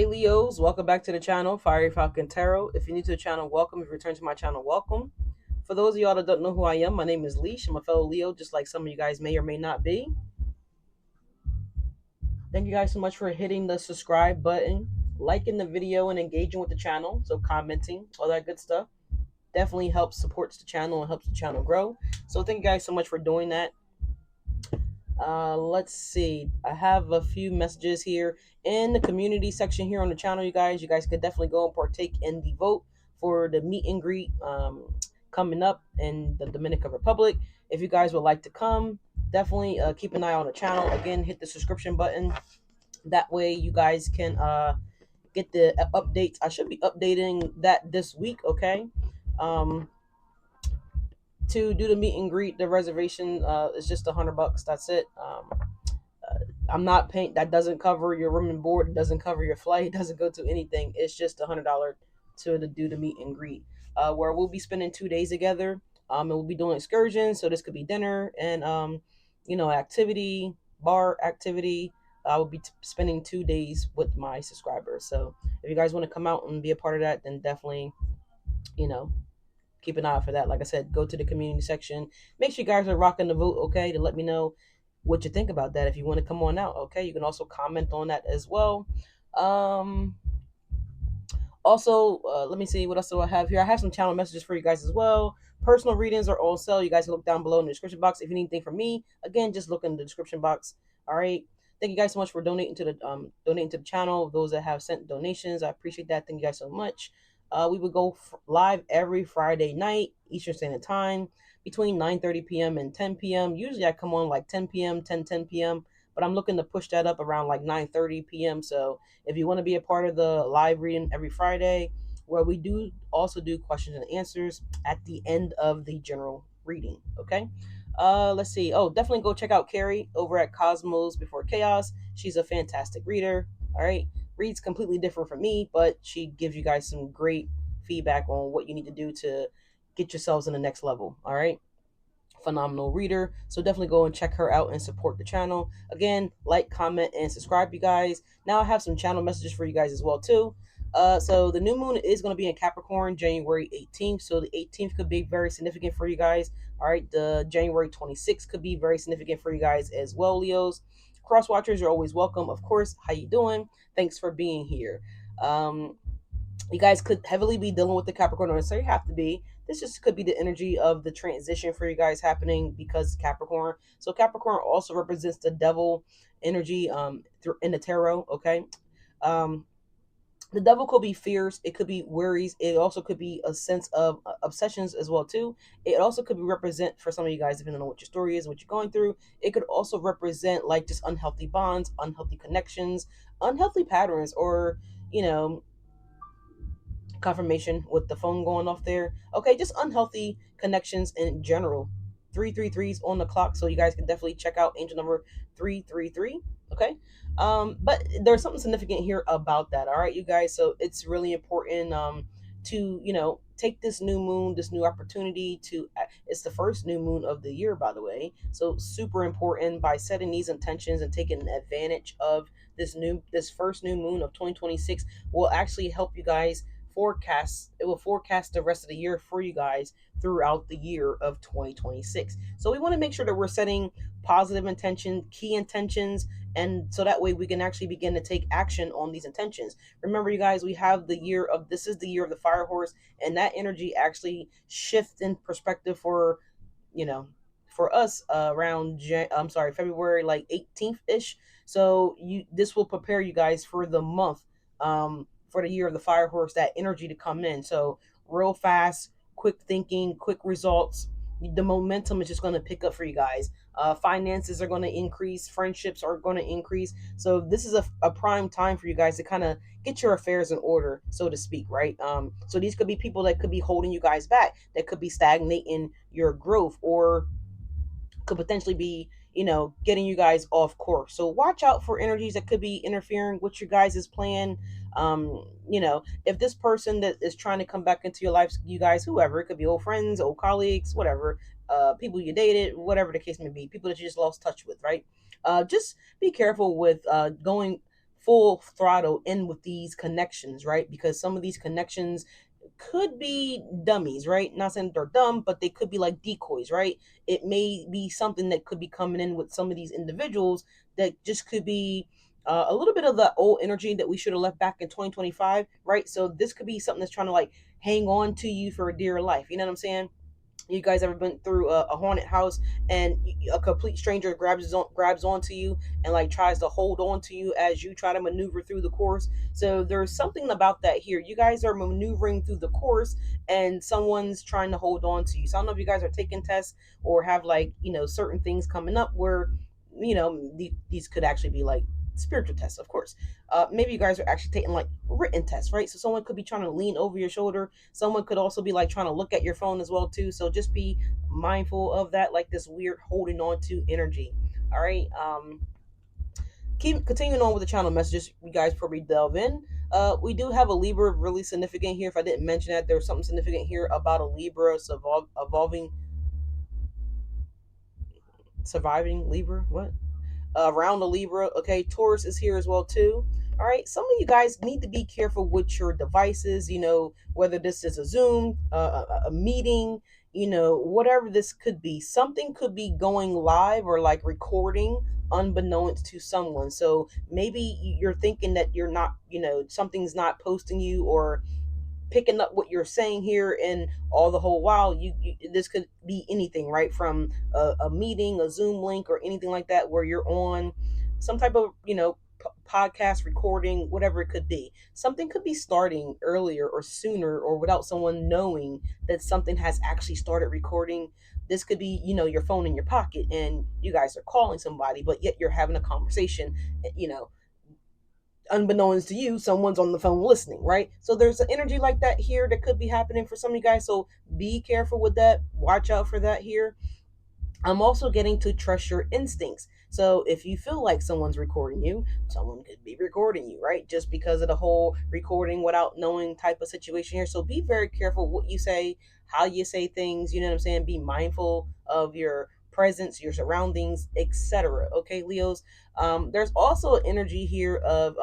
Leos, welcome back to the channel, FieryFalconTarot. If you're new to the channel, welcome. If you return to my channel, welcome. For those of y'all that don't know who I am, my name is Leash. I'm a fellow Leo, just like some of you guys may or may not be. Thank you guys so much for hitting the subscribe button, liking the video, and engaging with the channel. So commenting, all that good stuff. Definitely helps, supports the channel, and helps the channel grow. So thank you guys so much for doing that. Let's see. I have a few messages here in the community section here on the channel. You guys could definitely go and partake in the vote for the meet and greet coming up in the Dominican Republic. If you guys would like to come, definitely keep an eye on the channel. Again, hit the subscription button. That way, you guys can get the updates. I should be updating that this week. Okay. Um, to do the meet and greet, the reservation is just $100. That's it. I'm not paying. That doesn't cover your room and board. It doesn't cover your flight. It doesn't go to anything. It's just $100 to do the meet and greet. Where we'll be spending 2 days together. And we'll be doing excursions. So this could be dinner and activity, bar activity. I will be spending 2 days with my subscribers. So if you guys want to come out and be a part of that, then definitely, you know, keep an eye out for that. Like I said, go to the community section. Make sure you guys are rocking the vote, okay, to let me know what you think about that. If you want to come on out, okay, you can also comment on that as well. Um, let me see what else do I have here. I have some channel messages for you guys as well. Personal readings are on sale. You guys can look down below in the description box. If you need anything from me, again, just look in the description box. All right. Thank you guys so much for donating to the channel. Those that have sent donations, I appreciate that. Thank you guys so much. We would go live every Friday night, Eastern Standard Time, between 9:30 p.m. and 10 p.m. Usually I come on like 10 p.m., 10 p.m., but I'm looking to push that up around like 9:30 p.m. So if you want to be a part of the live reading every Friday, where we do also do questions and answers at the end of the general reading, okay? Let's see. Oh, definitely go check out Carrie over at Cosmos Before Chaos. She's a fantastic reader. All right, reads completely different from me, but she gives you guys some great feedback on what you need to do to get yourselves in the next level. All right, phenomenal reader. So definitely go and check her out and support the channel. Again, like, comment, and subscribe, you guys. Now I have some channel messages for you guys as well too. So the new moon is going to be in Capricorn January 18th. So the 18th could be very significant for you guys. All right, the January 26th could be very significant for you guys as well, Leos. Cross watchers are always welcome, of course. How you doing? Thanks for being here. You guys could heavily be dealing with the Capricorn, or so you have to be. This just could be the energy of the transition for you guys happening because Capricorn. So Capricorn also represents the devil energy in the tarot. Okay, um, the devil could be fears. It could be worries. It also could be a sense of obsessions as well too. It also could be represent for some of you guys, depending on what your story is, what you're going through. It could also represent like just unhealthy bonds, unhealthy connections, unhealthy patterns, or you know confirmation with the phone going off there. Okay, just unhealthy connections in general. 333s on the clock, so you guys can definitely check out angel number 333. Okay, but there's something significant here about that. All right, you guys. So it's really important to take this new moon, this new opportunity to. It's the first new moon of the year, by the way. So super important by setting these intentions and taking advantage of this first new moon of 2026 will actually help you guys forecast. It will forecast the rest of the year for you guys throughout the year of 2026. So we want to make sure that we're setting positive intention, key intentions, and so that way we can actually begin to take action on these intentions. Remember, you guys, we have the year of this is the year of the fire horse, and that energy actually shifts in perspective for you know for us around February like 18th ish. So this will prepare you guys for the month, for the year of the fire horse, that energy to come in. So real fast, quick thinking, quick results. The momentum is just going to pick up for you guys. Finances are going to increase, friendships are going to increase. So this is a prime time for you guys to kind of get your affairs in order, so to speak, right? So these could be people that could be holding you guys back, that could be stagnating your growth, or could potentially be, getting you guys off course. So watch out for energies that could be interfering with your guys' plan. If this person that is trying to come back into your life, you guys, whoever, it could be old friends, old colleagues, whatever, people you dated, whatever the case may be, people that you just lost touch with, right? Just be careful with going full throttle in with these connections, right? Because some of these connections could be dummies, right? Not saying they're dumb, but they could be like decoys, right? It may be something that could be coming in with some of these individuals that just could be a little bit of the old energy that we should have left back in 2025, right? So this could be something that's trying to like hang on to you for a dear life. You know what I'm saying? You guys ever been through a haunted house and a complete stranger grabs onto you and like tries to hold on to you as you try to maneuver through the course? So there's something about that here. You guys are maneuvering through the course and someone's trying to hold on to you. So I don't know if you guys are taking tests or have like, certain things coming up where, these could actually be like spiritual tests, of course. Maybe you guys are actually taking like written tests, right? So someone could be trying to lean over your shoulder. Someone could also be like trying to look at your phone as well too. So just be mindful of that, like this weird holding on to energy. All right. Keep continuing on with the channel messages. You guys probably delve in. We do have a Libra really significant here. If I didn't mention that, there's something significant here about a Libra evolving, surviving Libra. What? Around the Libra. Okay, Taurus is here as well too. All right, some of you guys need to be careful with your devices. Whether this is a Zoom, a meeting, whatever this could be. Something could be going live or like recording unbeknownst to someone. So maybe you're thinking that you're not, something's not posting you or picking up what you're saying here, and all the whole while you this could be anything, right? From a meeting, a Zoom link, or anything like that, where you're on some type of podcast recording, whatever it could be. Something could be starting earlier or sooner or without someone knowing that something has actually started recording. This could be, your phone in your pocket and you guys are calling somebody, but yet you're having a conversation, unbeknownst to you, someone's on the phone listening, right? So there's an energy like that here that could be happening for some of you guys. So be careful with that. Watch out for that here. I'm also getting to trust your instincts. So if you feel like someone's recording you, someone could be recording you, right? Just because of the whole recording without knowing type of situation here. So be very careful what you say, how you say things, you know what I'm saying? Be mindful of your presence, your surroundings, etc. Okay, Leos. There's also an energy here of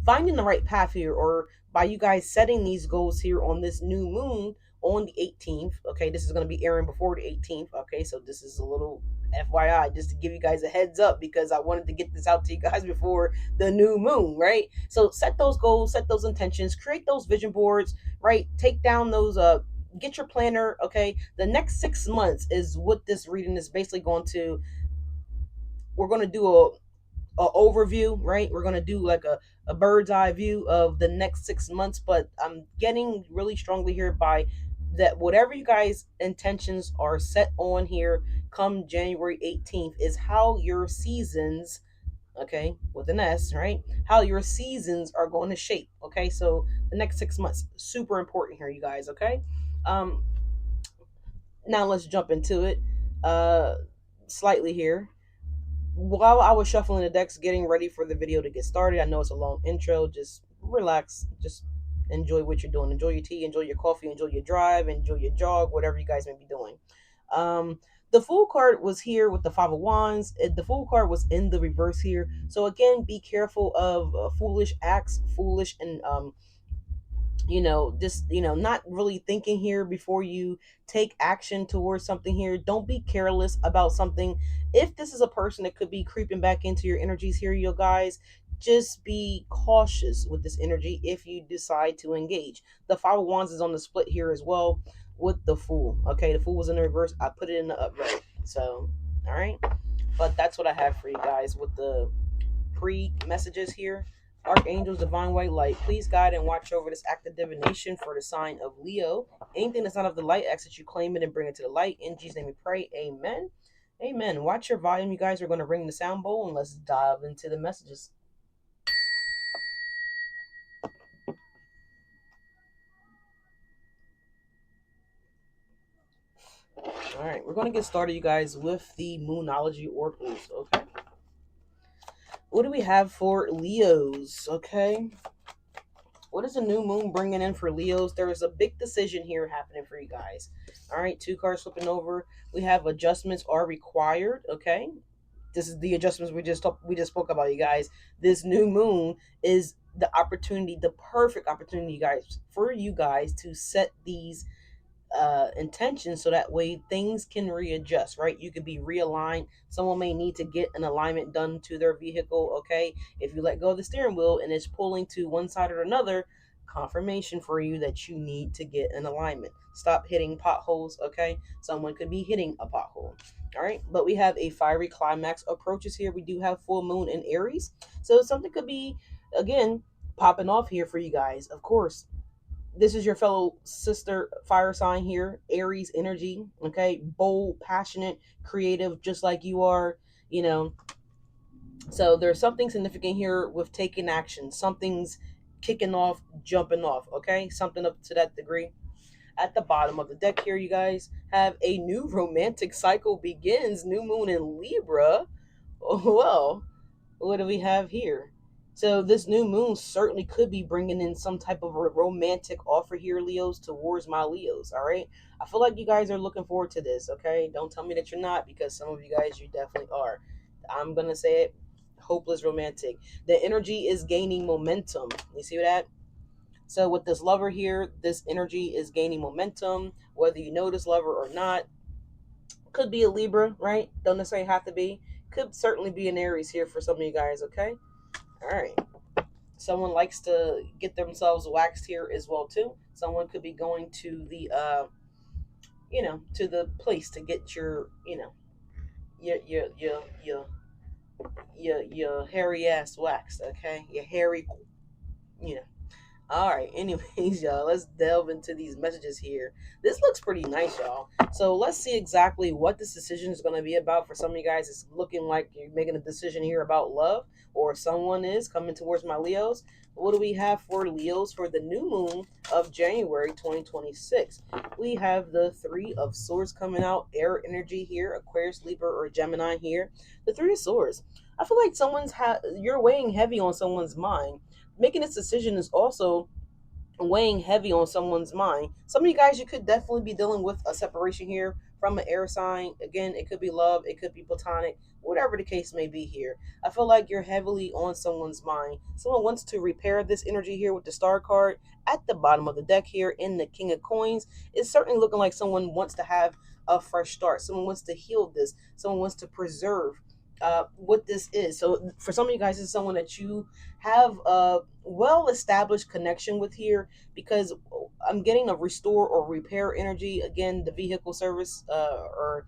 finding the right path here, or by you guys setting these goals here on this new moon on the 18th. Okay, this is going to be airing before the 18th. Okay, so this is a little FYI just to give you guys a heads up, because I wanted to get this out to you guys before the new moon, right? So set those goals, set those intentions, create those vision boards, right? Take down those get your planner. Okay, the next 6 months is what this reading is basically going to. We're going to do a overview, right? We're gonna do like a bird's eye view of the next 6 months, but I'm getting really strongly here by that whatever you guys intentions are set on here come January 18th is how your seasons, okay, with an S, right? How your seasons are going to shape. Okay, so the next 6 months, super important here, you guys, okay? Um Now let's jump into it slightly here. While I was shuffling the decks, getting ready for the video to get started, I know it's a long intro. Just relax, just enjoy what you're doing. Enjoy your tea, enjoy your coffee, enjoy your drive, enjoy your jog, whatever you guys may be doing. The Fool card was here with the Five of Wands. The Fool card was in the reverse here. So again, be careful of foolish acts, foolish and just not really thinking here before you take action towards something here. Don't be careless about something. If this is a person that could be creeping back into your energies here, you guys, just be cautious with this energy if you decide to engage. The Five of Wands is on the split here as well with the Fool. Okay, the Fool was in the reverse, I put it in the upright. So all right, but that's what I have for you guys with the pre-messages here. Archangels, divine white light, please guide and watch over this act of divination for the sign of Leo. Anything that's not of the light, ask that you claim it and bring it to the light. In Jesus' name we pray, amen. Amen. Watch your volume, you guys. Are going to ring the sound bowl and let's dive into the messages. All right, we're going to get started, you guys, with the Moonology oracles, okay? What do we have for Leos, okay? What is the new moon bringing in for Leos? There is a big decision here happening for you guys. All right, two cards flipping over. We have adjustments are required, okay? This is the adjustments we just spoke about, you guys. This new moon is the opportunity, the perfect opportunity, you guys, for you guys to set these intention, so that way things can readjust, right? You could be realigned. Someone may need to get an alignment done to their vehicle. Okay, if you let go of the steering wheel and it's pulling to one side or another, confirmation for you that you need to get an alignment. Stop hitting potholes. Okay, someone could be hitting a pothole. All right, but we have a fiery climax approaches here. We do have full moon in Aries, so something could be, again, popping off here for you guys. Of course, this is your fellow sister fire sign here, Aries energy. Okay, bold, passionate, creative, just like you are. You know, so there's something significant here with taking action. Something's kicking off, jumping off. Okay, something up to that degree. At the bottom of the deck here, you guys have a new romantic cycle begins. New moon in Libra. Oh, well, what do we have here? So this new moon certainly could be bringing in some type of a romantic offer here, Leos, towards my Leos. All right, I feel like you guys are looking forward to this. Okay, don't tell me that you're not, because some of you guys, you definitely are. I'm gonna say it. Hopeless romantic. The energy is gaining momentum. You see that? So with this lover here, this energy is gaining momentum. Whether you know this lover or not, could be a Libra, right? Don't necessarily have to be. Could certainly be an Aries here for some of you guys. Okay. All right. Someone likes to get themselves waxed here as well too. Someone could be going to the to the place to get your, your your your your your hairy ass waxed. Okay, your hairy, you know. All right. Anyways, y'all, let's delve into these messages here. This looks pretty nice, y'all. So let's see exactly what this decision is going to be about. For some of you guys, it's looking like you're making a decision here about love, or someone is coming towards my Leos. What do we have for Leos for the new moon of January 2026? We have the Three of Swords coming out, air energy here, Aquarius, Libra, or Gemini here. The Three of Swords. I feel like you're weighing heavy on someone's mind. Making this decision is also weighing heavy on someone's mind. Some of you guys, you could definitely be dealing with a separation here from an air sign. Again, it could be love, it could be platonic, whatever the case may be here. I feel like you're heavily on someone's mind. Someone wants to repair this energy here with the star card at the bottom of the deck here in the King of Coins. It's certainly looking like someone wants to have a fresh start. Someone wants to heal this. Someone wants to preserve what this is. So for some of you guys, it's someone that you have a well established connection with here, because I'm getting a restore or repair energy. Again, the vehicle service, or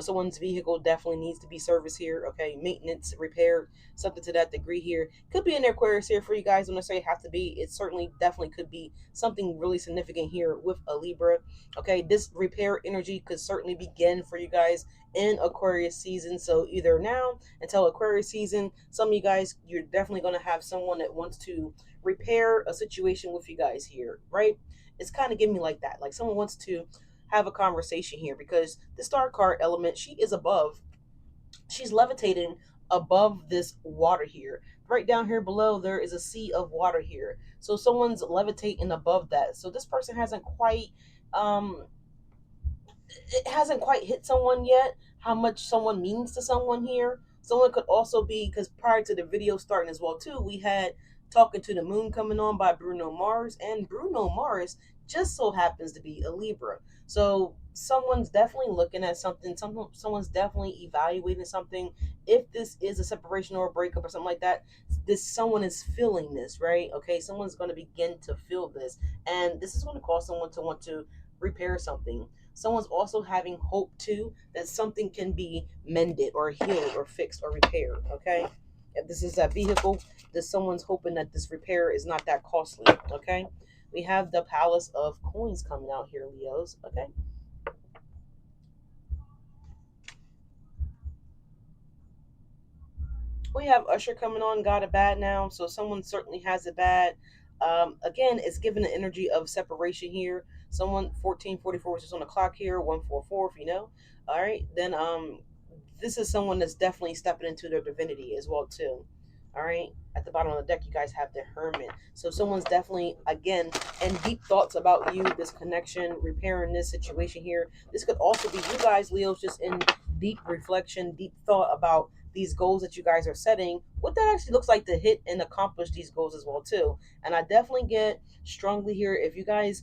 someone's vehicle definitely needs to be serviced here. Okay, maintenance, repair, something to that degree here. Could be an Aquarius here for you guys. When I say have to be, it certainly definitely could be something really significant here with a Libra. Okay, this repair energy could certainly begin for you guys in Aquarius season. So either now until Aquarius season, some of you guys, you're definitely going to have someone that wants to repair a situation with you guys here, right? It's kind of giving me like that. Like someone wants to have a conversation here, because the star card element, she's levitating above this water here. Right down here below, there is a sea of water here. So someone's levitating above that. So this person um it hasn't quite hit someone yet how much someone means to someone here. Someone could also be, because prior to the video starting as well too, we had Talking to the Moon coming on by Bruno Mars, and Bruno Mars just so happens to be a Libra. So someone's definitely looking at something. Someone's definitely evaluating something. If this is a separation or a breakup or something like that, this someone is feeling this, right? Okay, someone's going to begin to feel this, and this is going to cause someone to want to repair something. Someone's also having hope too that something can be mended or healed or fixed or repaired. Okay, if this is that vehicle, that someone's hoping that this repair is not that costly. Okay, we have the Palace of Coins coming out here, Leos. Okay, we have Usher coming on, got it bad now. So someone certainly has it bad. Again, it's given the energy of separation here. Someone 1444, which is on the clock here, 144, if you know. All right, then this is someone that's definitely stepping into their divinity as well too. All right, at the bottom of the deck, you guys have the Hermit. So someone's definitely, again, and deep thoughts about you, this connection, repairing this situation here. This could also be you guys, Leos, just in deep reflection, deep thought about these goals that you guys are setting, what that actually looks like to hit and accomplish these goals as well too. And I definitely get strongly here, if you guys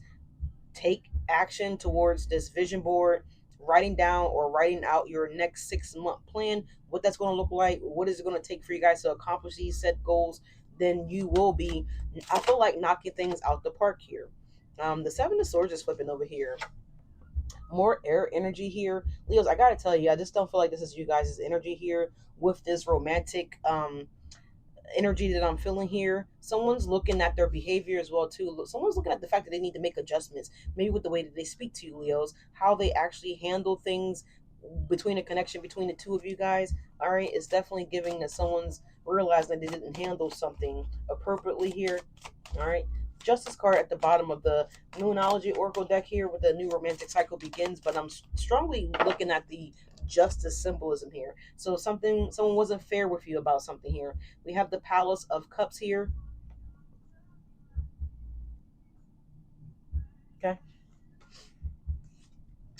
take action towards this vision board, writing down or writing out your next 6 month plan, what that's going to look like, what is it going to take for you guys to accomplish these set goals, then you will be, I feel like, knocking things out the park here. The Seven of Swords is flipping over here. More air energy here. Leos, I gotta tell you, I just don't feel like this is you guys' energy here with this romantic energy that I'm feeling here. Someone's looking at their behavior as well too. Someone's looking at the fact that they need to make adjustments, maybe with the way that they speak to you, Leos, how they actually handle things between a connection between the two of you guys. All right, it's definitely giving that someone's realizing that they didn't handle something appropriately here. All right. Justice card at the bottom of the Moonology Oracle deck here with the new romantic cycle begins, but I'm strongly looking at the justice symbolism here. So someone wasn't fair with you about something here. We have the Palace of Cups here. Okay.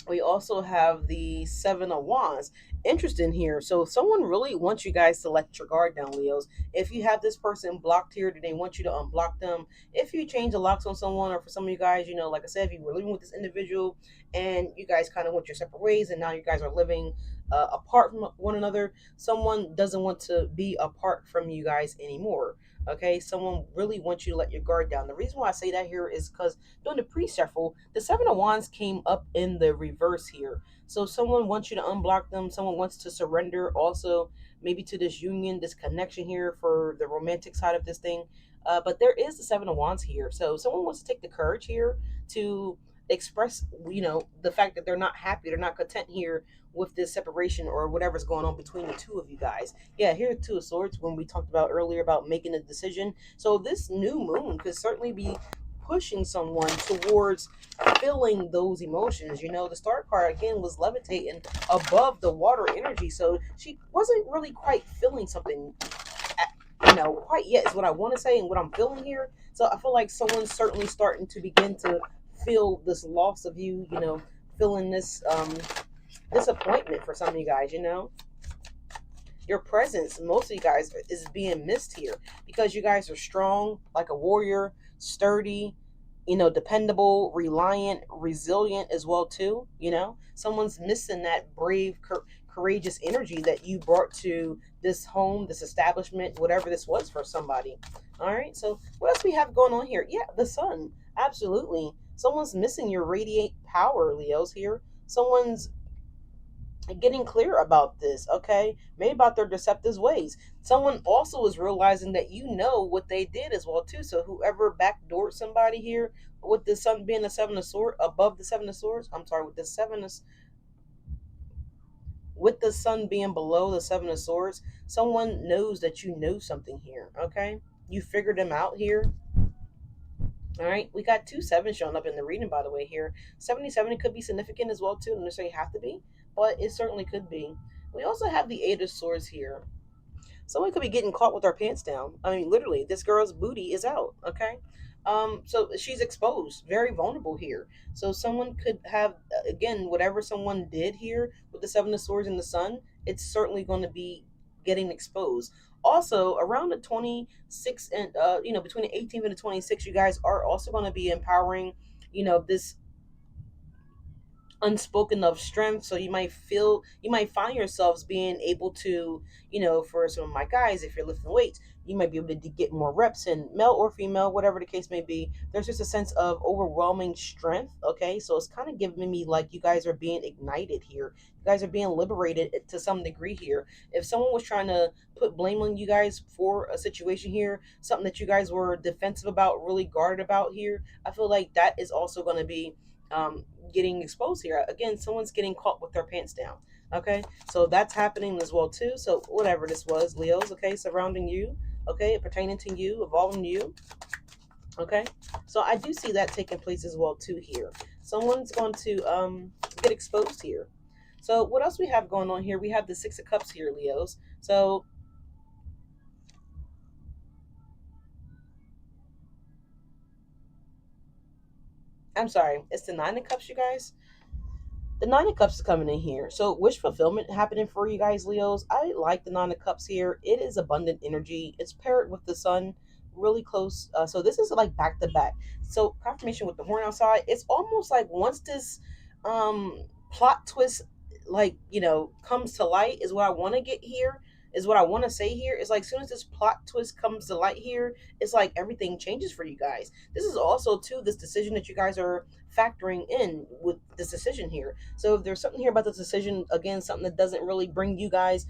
We also have the Seven of Wands. Interesting here. So someone really wants you guys to let your guard down, Leos. If you have this person blocked here, do they want you to unblock them? If you change the locks on someone, or for some of you guys, like I said, if you were living with this individual and you guys kind of went your separate ways and now you guys are living apart from one another, someone doesn't want to be apart from you guys anymore. Okay, someone really wants you to let your guard down. The reason why I say that here is because during the pre-shuffle, the Seven of Wands came up in the reverse here. So someone wants you to unblock them. Someone wants to surrender also, maybe to this union, this connection here for the romantic side of this thing. But there is the Seven of Wands here. So someone wants to take the courage here to express, the fact that they're not happy, they're not content here with this separation or whatever's going on between the two of you guys. Yeah, here Two of Swords when we talked about earlier about making a decision. So this new moon could certainly be pushing someone towards feeling those emotions. The star card again was levitating above the water energy, so she wasn't really quite feeling something, quite yet, is what I want to say and what I'm feeling here. So I feel like someone's certainly starting to begin to feel this loss of you, feeling this disappointment for some of you guys. Your presence, most of you guys, is being missed here because you guys are strong like a warrior, sturdy, dependable, reliant, resilient as well too. Someone's missing that brave, courageous energy that you brought to this home, this establishment, whatever this was for somebody. All right, so what else we have going on here? Yeah, the sun, absolutely. Someone's missing your radiate power, Leos, here. Someone's getting clear about this, okay? Maybe about their deceptive ways. Someone also is realizing that what they did as well too. So whoever backdoored somebody here with the sun being the Seven of Swords above the Seven of Swords, I'm sorry, with the sun being below the Seven of Swords, someone knows that you know something here, okay? You figured them out here. All right, we got 2 7 showing up in the reading, by the way, here. 77 could be significant as well, too. Don't necessarily have to be, but it certainly could be. We also have the Eight of Swords here. Someone could be getting caught with their pants down. I mean, literally, this girl's booty is out, okay? So she's exposed, very vulnerable here. So someone could have, again, whatever someone did here with the Seven of Swords and the Sun, it's certainly going to be getting exposed. Also, around the 26th and, between the 18th and the 26th, you guys are also going to be empowering, this unspoken of strength. So you might find yourselves being able to, for some of my guys, if you're lifting weights, you might be able to get more reps in, male or female, whatever the case may be. There's just a sense of overwhelming strength. Okay, so it's kind of giving me like you guys are being ignited here. You guys are being liberated to some degree here. If someone was trying to put blame on you guys for a situation here, something that you guys were defensive about, really guarded about here, I feel like that is also going to be getting exposed here. Again, someone's getting caught with their pants down. Okay, so that's happening as well too. So whatever this was, Leos, okay, surrounding you, okay, pertaining to you, evolving you. Okay, so I do see that taking place as well too here. Someone's going to get exposed here. So what else we have going on here? We have the Six of Cups here, Leos. So I'm sorry, it's the Nine of Cups, you guys. The Nine of Cups is coming in here. So wish fulfillment happening for you guys, Leos. I like the Nine of Cups here. It is abundant energy. It's paired with the sun really close. So this is like back to back. So confirmation with the horn outside. It's almost like once this plot twist like, comes to light is what I want to get here. Is what I want to say here. Is like as soon as this plot twist comes to light here, it's like everything changes for you guys. This is also too this decision that you guys are factoring in with this decision here. So if there's something here about this decision, again, something that doesn't really bring you guys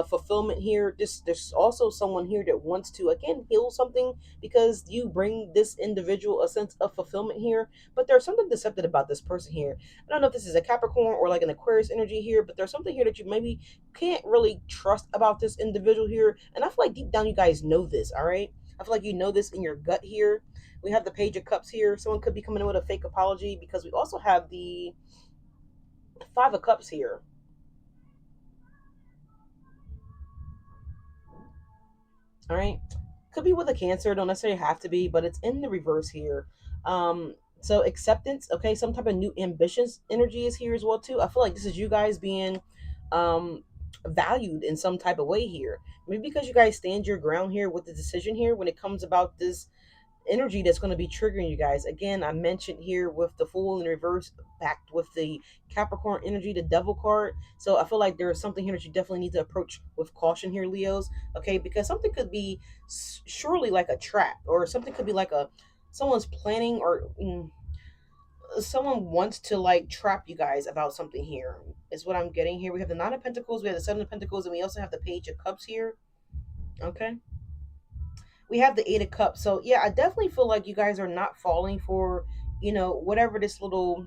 fulfillment here, there's also someone here that wants to again heal something because you bring this individual a sense of fulfillment here. But there's something deceptive about this person here. I don't know if this is a Capricorn or like an Aquarius energy here, but there's something here that you maybe can't really trust about this individual here. And I feel like deep down you guys know this, all right? I feel like you know this in your gut here. We have the Page of Cups here. Someone could be coming in with a fake apology because we also have the Five of Cups here. All right. Could be with a Cancer. Don't necessarily have to be, but it's in the reverse here. So acceptance, okay, some type of new ambitions energy is here as well too. I feel like this is you guys being valued in some type of way here. Maybe because you guys stand your ground here with the decision here when it comes about this energy that's going to be triggering you guys. Again, I mentioned here with the Fool in reverse, backed with the Capricorn energy, the Devil card. So I feel like there is something here that you definitely need to approach with caution here, Leos. Okay, because something could be surely like a trap, or something could be like a someone's planning, or someone wants to like trap you guys about something here. Is what I'm getting here. We have the Nine of Pentacles, we have the Seven of Pentacles, and we also have the Page of Cups here. Okay, we have the Eight of Cups. So yeah, I definitely feel like you guys are not falling for, whatever this little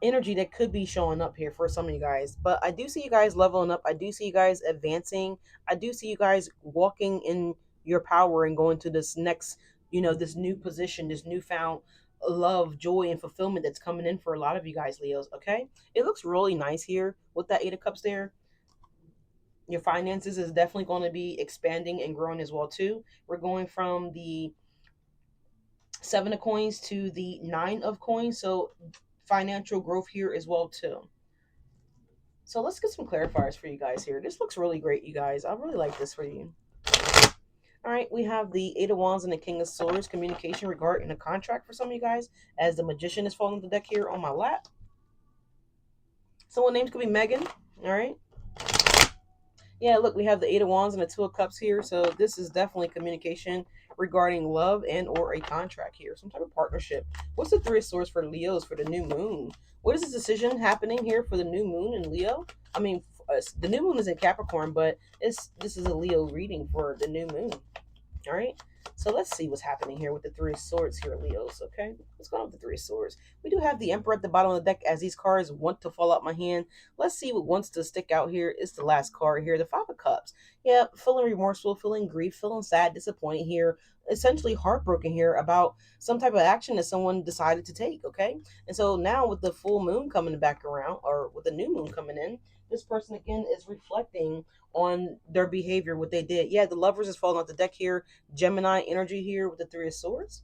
energy that could be showing up here for some of you guys. But I do see you guys leveling up. I do see you guys advancing. I do see you guys walking in your power and going to this next, this new position, this newfound love, joy, and fulfillment that's coming in for a lot of you guys, Leos. Okay. It looks really nice here with that Eight of Cups there. Your finances is definitely going to be expanding and growing as well too. We're going from the Seven of Coins to the Nine of Coins, so financial growth here as well too. So let's get some clarifiers for you guys here. This looks really great, you guys. I really like this for you. All right, we have the Eight of Wands and the King of Swords, communication regarding a contract for some of you guys, as the Magician is falling the deck here on my lap. Someone names could be Megan. All right. Yeah, look, we have the Eight of Wands and the Two of Cups here. So this is definitely communication regarding love and or a contract here, some type of partnership. What's the Three of Swords for Leos for the new moon? What is this decision happening here for the new moon in Leo? I mean, the new moon is in Capricorn, but this is a Leo reading for the new moon. All right. So let's see what's happening here with the Three of Swords here, Leos. Okay. What's going on with the Three of Swords? We do have the Emperor at the bottom of the deck as these cards want to fall out my hand. Let's see what wants to stick out here. Is the last card here, the Five of Cups. Yeah, feeling remorseful, feeling grief, feeling sad, disappointed here. Essentially heartbroken here about some type of action that someone decided to take. Okay. And so now with the full moon coming back around, or with the new moon coming in, this person again is reflecting on their behavior, what they did. Yeah, the Lovers is falling off the deck here. Gemini energy here with the Three of Swords.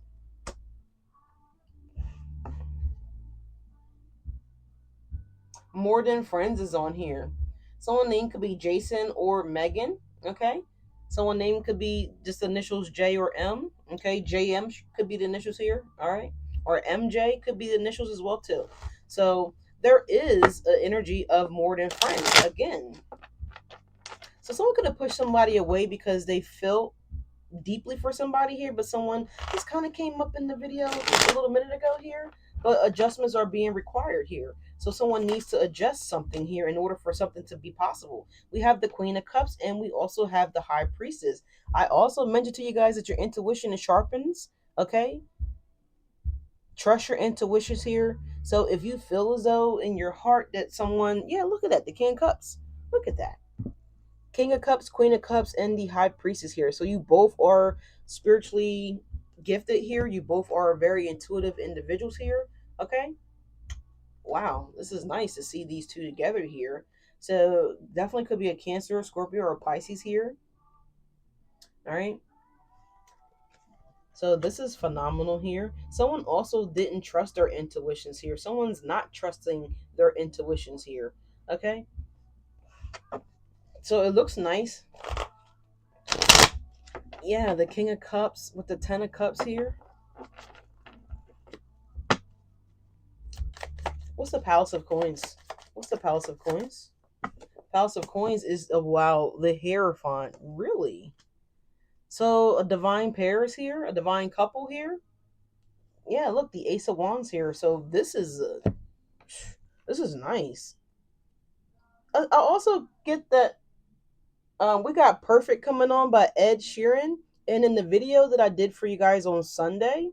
More Than Friends is on here. Someone named could be Jason or Megan. Okay. Someone named could be just the initials J or M. Okay. JM could be the initials here. All right. Or MJ could be the initials as well too. So there is an energy of more than friends again. So someone could have pushed somebody away because they felt deeply for somebody here, but someone just kind of came up in the video a little minute ago here. But adjustments are being required here. So someone needs to adjust something here in order for something to be possible. We have the Queen of Cups and we also have the High Priestess. I also mentioned to you guys that your intuition is sharpens. Okay. Trust your intuitions here. So if you feel as though in your heart that someone, yeah, look at that, the King of Cups. Look at that. King of Cups, Queen of Cups, and the High Priestess here. So you both are spiritually gifted here. You both are very intuitive individuals here. Okay. Wow, this is nice to see these two together here. So definitely could be a Cancer, Scorpio, or Pisces here. All right. So this is phenomenal here. Someone also didn't trust their intuitions here. Someone's not trusting their intuitions here. Okay? So it looks nice. Yeah, the King of Cups with the Ten of Cups here. What's the Palace of Coins? What's the Palace of Coins? Palace of Coins is wow, the Hierophant. Really? So a divine pair is here, a divine couple here. Yeah, look, the Ace of Wands here. So this is nice. I also get that we got Perfect coming on by Ed Sheeran, and in the video that I did for you guys on Sunday,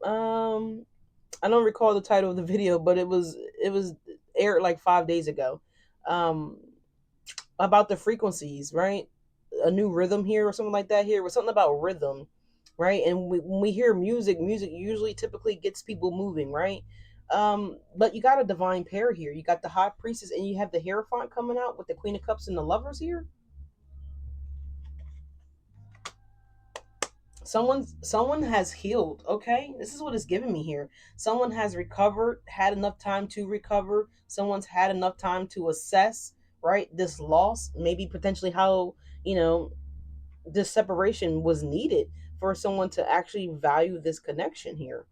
um, I don't recall the title of the video, but it was aired like 5 days ago, um, about the frequencies, right? A new rhythm here or something like that. Here was something about rhythm, right? And when we hear music, music usually typically gets people moving, right? But you got a divine pair here. You got the High Priestess, and you have the Hierophant coming out with the Queen of Cups and the Lovers here. Someone has healed. Okay, this is what it's giving me here. Someone has recovered, had enough time to recover. Someone's had enough time to assess, right, this loss, maybe potentially how, you know, this separation was needed for someone to actually value this connection here.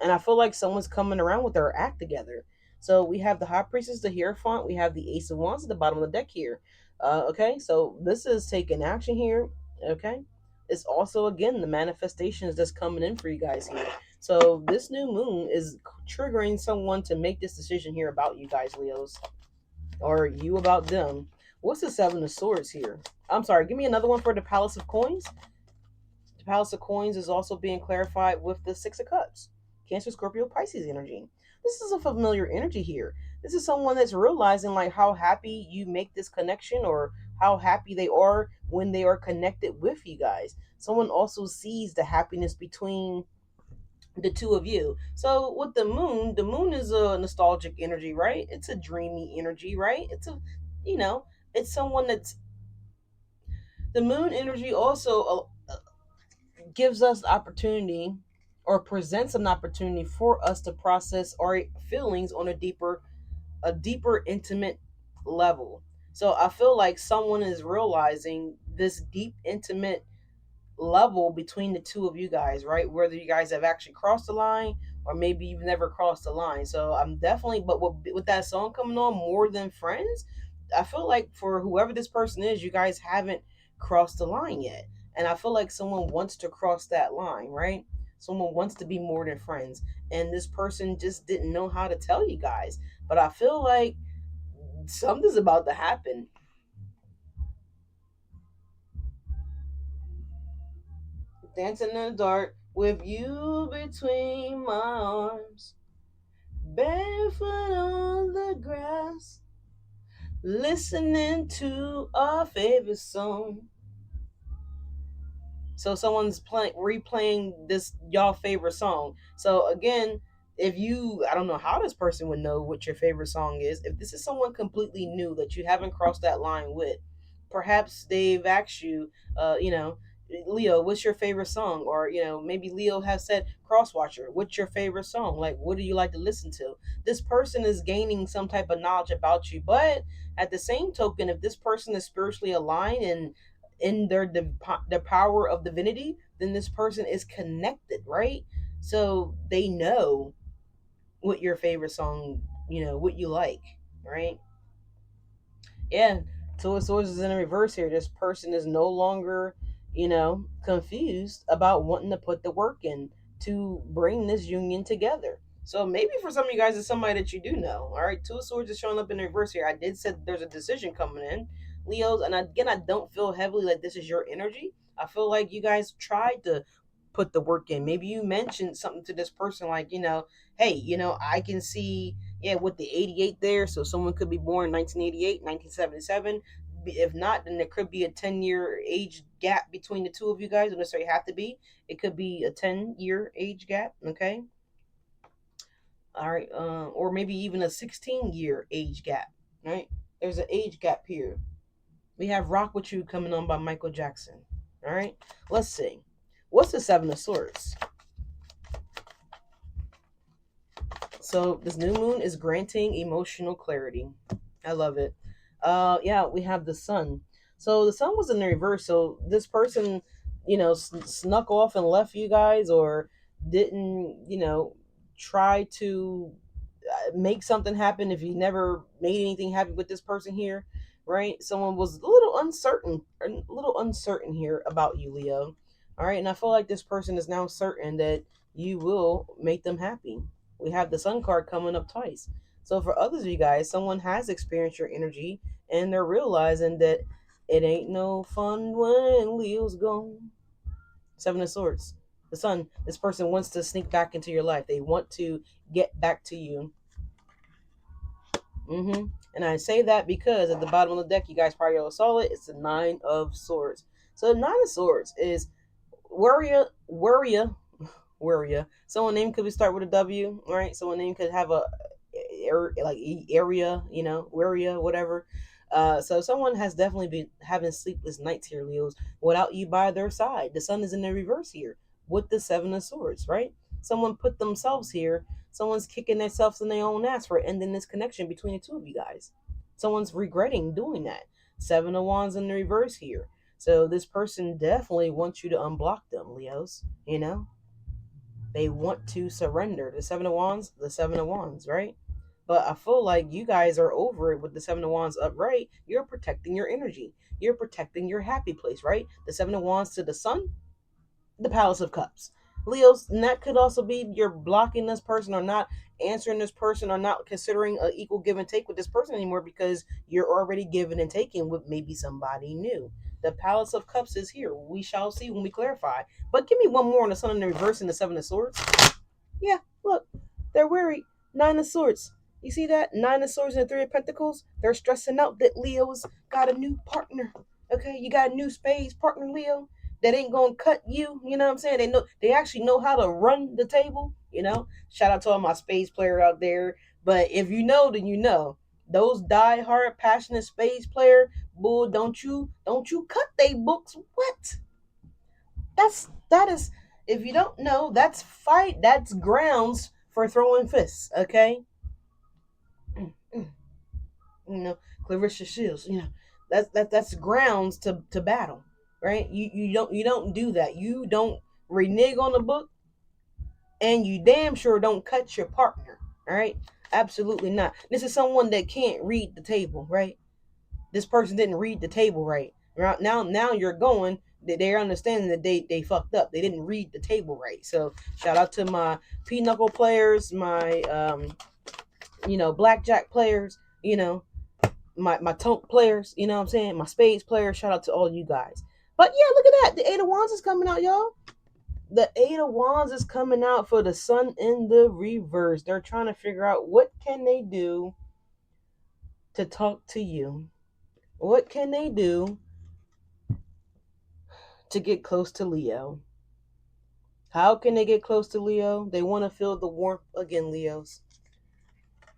And I feel like someone's coming around with their act together. So we have the High Priestess, the Hierophant, we have the Ace of Wands at the bottom of the deck here. Okay, so this is taking action here. Okay, it's also again the manifestations that's coming in for you guys here. So this new moon is triggering someone to make this decision here about you guys, Leos, or you about them. What's the Seven of Swords here? I'm sorry, give me another one for the Palace of Coins. The Palace of Coins is also being clarified with the Six of Cups. Cancer, Scorpio, Pisces energy. This is a familiar energy here. This is someone that's realizing like how happy you make this connection or how happy they are when they are connected with you guys. Someone also sees the happiness between the two of you. So with the moon is a nostalgic energy, right? It's a dreamy energy, right? You know, it's someone that's the moon energy also gives us opportunity or presents an opportunity for us to process our feelings on a deeper intimate level. So I feel like someone is realizing this deep intimate level between the two of you guys, right? Whether you guys have actually crossed the line or maybe you've never crossed the line. So I'm definitely, but with that song coming on, More Than Friends, I feel like for whoever this person is, you guys haven't crossed the line yet. And I feel like someone wants to cross that line, right? Someone wants to be more than friends. And this person just didn't know how to tell you guys. But I feel like something's about to happen. Dancing in the dark with you between my arms, barefoot on the grass, listening to our favorite song. So someone's playing replaying this y'all favorite song. So again, if you I don't know how this person would know what your favorite song is. If this is someone completely new that you haven't crossed that line with, perhaps they've asked you, Leo, what's your favorite song? Or, maybe Leo has said, Crosswatcher, what's your favorite song? Like, what do you like to listen to? This person is gaining some type of knowledge about you. But at the same token, if this person is spiritually aligned and in the power of divinity, then this person is connected, right? So they know what your favorite song, what you like, right? Yeah, Two of Swords is in reverse here. This person is no longer, confused about wanting to put the work in to bring this union together. So maybe for some of you guys, it's somebody that you do know. All right, Two of Swords is showing up in reverse here. I did say that there's a decision coming in, Leos, and again, I don't feel heavily like this is your energy. I feel like you guys tried to put the work in. Maybe you mentioned something to this person like, hey, I can see, yeah, with the 88 there, so someone could be born 1988, 1977. If not, then there could be a 10-year age gap between the two of you guys. Don't necessarily have to be. It could be a 10-year age gap, okay? All right, or maybe even a 16-year age gap, right? There's an age gap here. We have Rock With You coming on by Michael Jackson. All right, let's see. what's the Seven of Swords? So this new moon is granting emotional clarity. I love it. Yeah, we have the sun. So the sun was in the reverse. So this person, snuck off and left you guys, or didn't, try to make something happen. If you never made anything happen with this person here, right? Someone was a little uncertain here about you, Leo. All right, and I feel like this person is now certain that you will make them happy. We have the sun card coming up twice. So for others of you guys, someone has experienced your energy and they're realizing that it ain't no fun when Leo's gone. Seven of Swords. The sun, this person wants to sneak back into your life. They want to get back to you. And I say that because at the bottom of the deck, you guys probably all saw it. It's the Nine of Swords. So the Nine of Swords is warrior. Someone name could start with a W, right? Someone name could have a area, warrior, whatever. So someone has definitely been having sleepless nights here, Leos, without you by their side. The sun is in the reverse here with the Seven of Swords, right? Someone put themselves here. Someone's kicking themselves in their own ass for ending this connection between the two of you guys. Someone's regretting doing that. Seven of Wands in the reverse here. So this person definitely wants you to unblock them, Leos. They want to surrender. The Seven of Wands, the Seven of Wands, right? But I feel like you guys are over it with the Seven of Wands upright. You're protecting your energy. You're protecting your happy place, right? The Seven of Wands to the Sun, the Palace of Cups. Leos, and that could also be you're blocking this person or not answering this person or not considering an equal give and take with this person anymore because you're already giving and taking with maybe somebody new. The Palace of Cups is here. We shall see when we clarify. But give me one more on the Sun in the reverse and the Seven of Swords. Yeah, look, they're weary. Nine of Swords. You see that? Nine of Swords and the Three of Pentacles. They're stressing out that Leo's got a new partner. Okay, you got a new spades partner, Leo. That ain't gonna cut you. You know what I'm saying? They actually know how to run the table. Shout out to all my spades player out there. But if you know, then you know. Those die-hard, passionate spades player, bull, don't you cut they books. What? That is if you don't know, that's grounds for throwing fists, okay? Mm, mm, you know, Clarissa Shields, that's grounds to battle, right? You don't do that. You don't renege on the book, and you damn sure don't cut your partner, all right? Absolutely not. This is someone that can't read the table, right? This person didn't read the table right. Now you're going. They're understanding that they fucked up. They didn't read the table right. So shout out to my pinochle players, my blackjack players, my tonk players. You know what I'm saying? My spades players. Shout out to all you guys. But yeah, look at that. The Eight of Wands is coming out, y'all. The Eight of Wands is coming out for the Sun in the reverse. They're trying to figure out what can they do to talk to you. What can they do to get close to Leo? How can they get close to Leo? They want to feel the warmth again, Leos.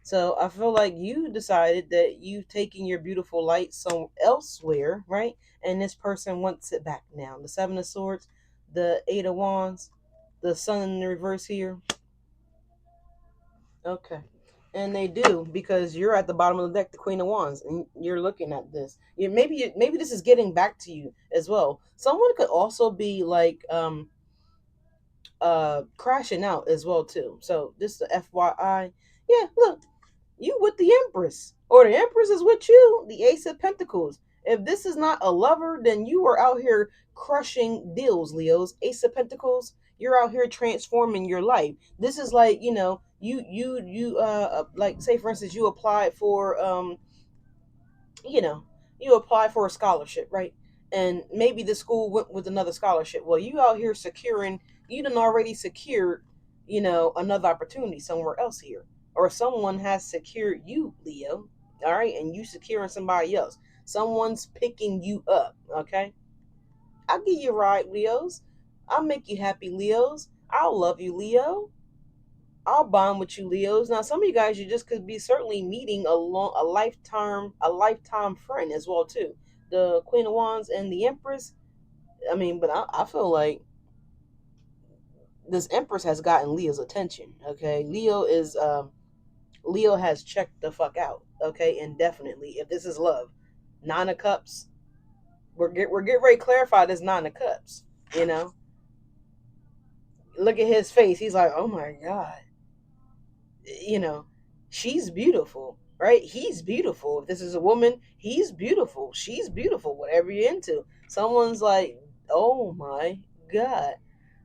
So I feel like you decided that you've taken your beautiful light some elsewhere, right? And this person wants it back now. The Seven of Swords, the Eight of Wands, the Sun in the reverse here. Okay. And they do because you're at the bottom of the deck, the Queen of Wands, and you're looking at this. Maybe this is getting back to you as well. Someone could also be like crashing out as well too. So this is FYI. Yeah, look, you with the Empress, or the Empress is with you, the Ace of Pentacles. If this is not a lover, then you are out here crushing deals, Leos. Ace of Pentacles, you're out here transforming your life. This is like, like, say for instance, you applied for you know, you apply for a scholarship, right? And maybe the school went with another scholarship. Well, you out here securing, you done already secured, another opportunity somewhere else here. Or someone has secured you, Leo. All right, and you securing somebody else. Someone's picking you up, okay? I'll give you a ride, Leos. I'll make you happy, Leos. I'll love you, Leo. I'll bond with you, Leos. Now, some of you guys, you just could be certainly meeting a lifetime friend as well too. The Queen of Wands and the Empress. I mean, but I feel like this Empress has gotten Leo's attention. Okay, Leo has checked the fuck out. Okay, indefinitely. If this is love, Nine of Cups. We're getting ready to clarify this Nine of Cups. You know, look at his face. He's like, oh my god. You know, she's beautiful, right? He's beautiful. If this is a woman, he's beautiful. She's beautiful. Whatever you're into. Someone's like, oh my god.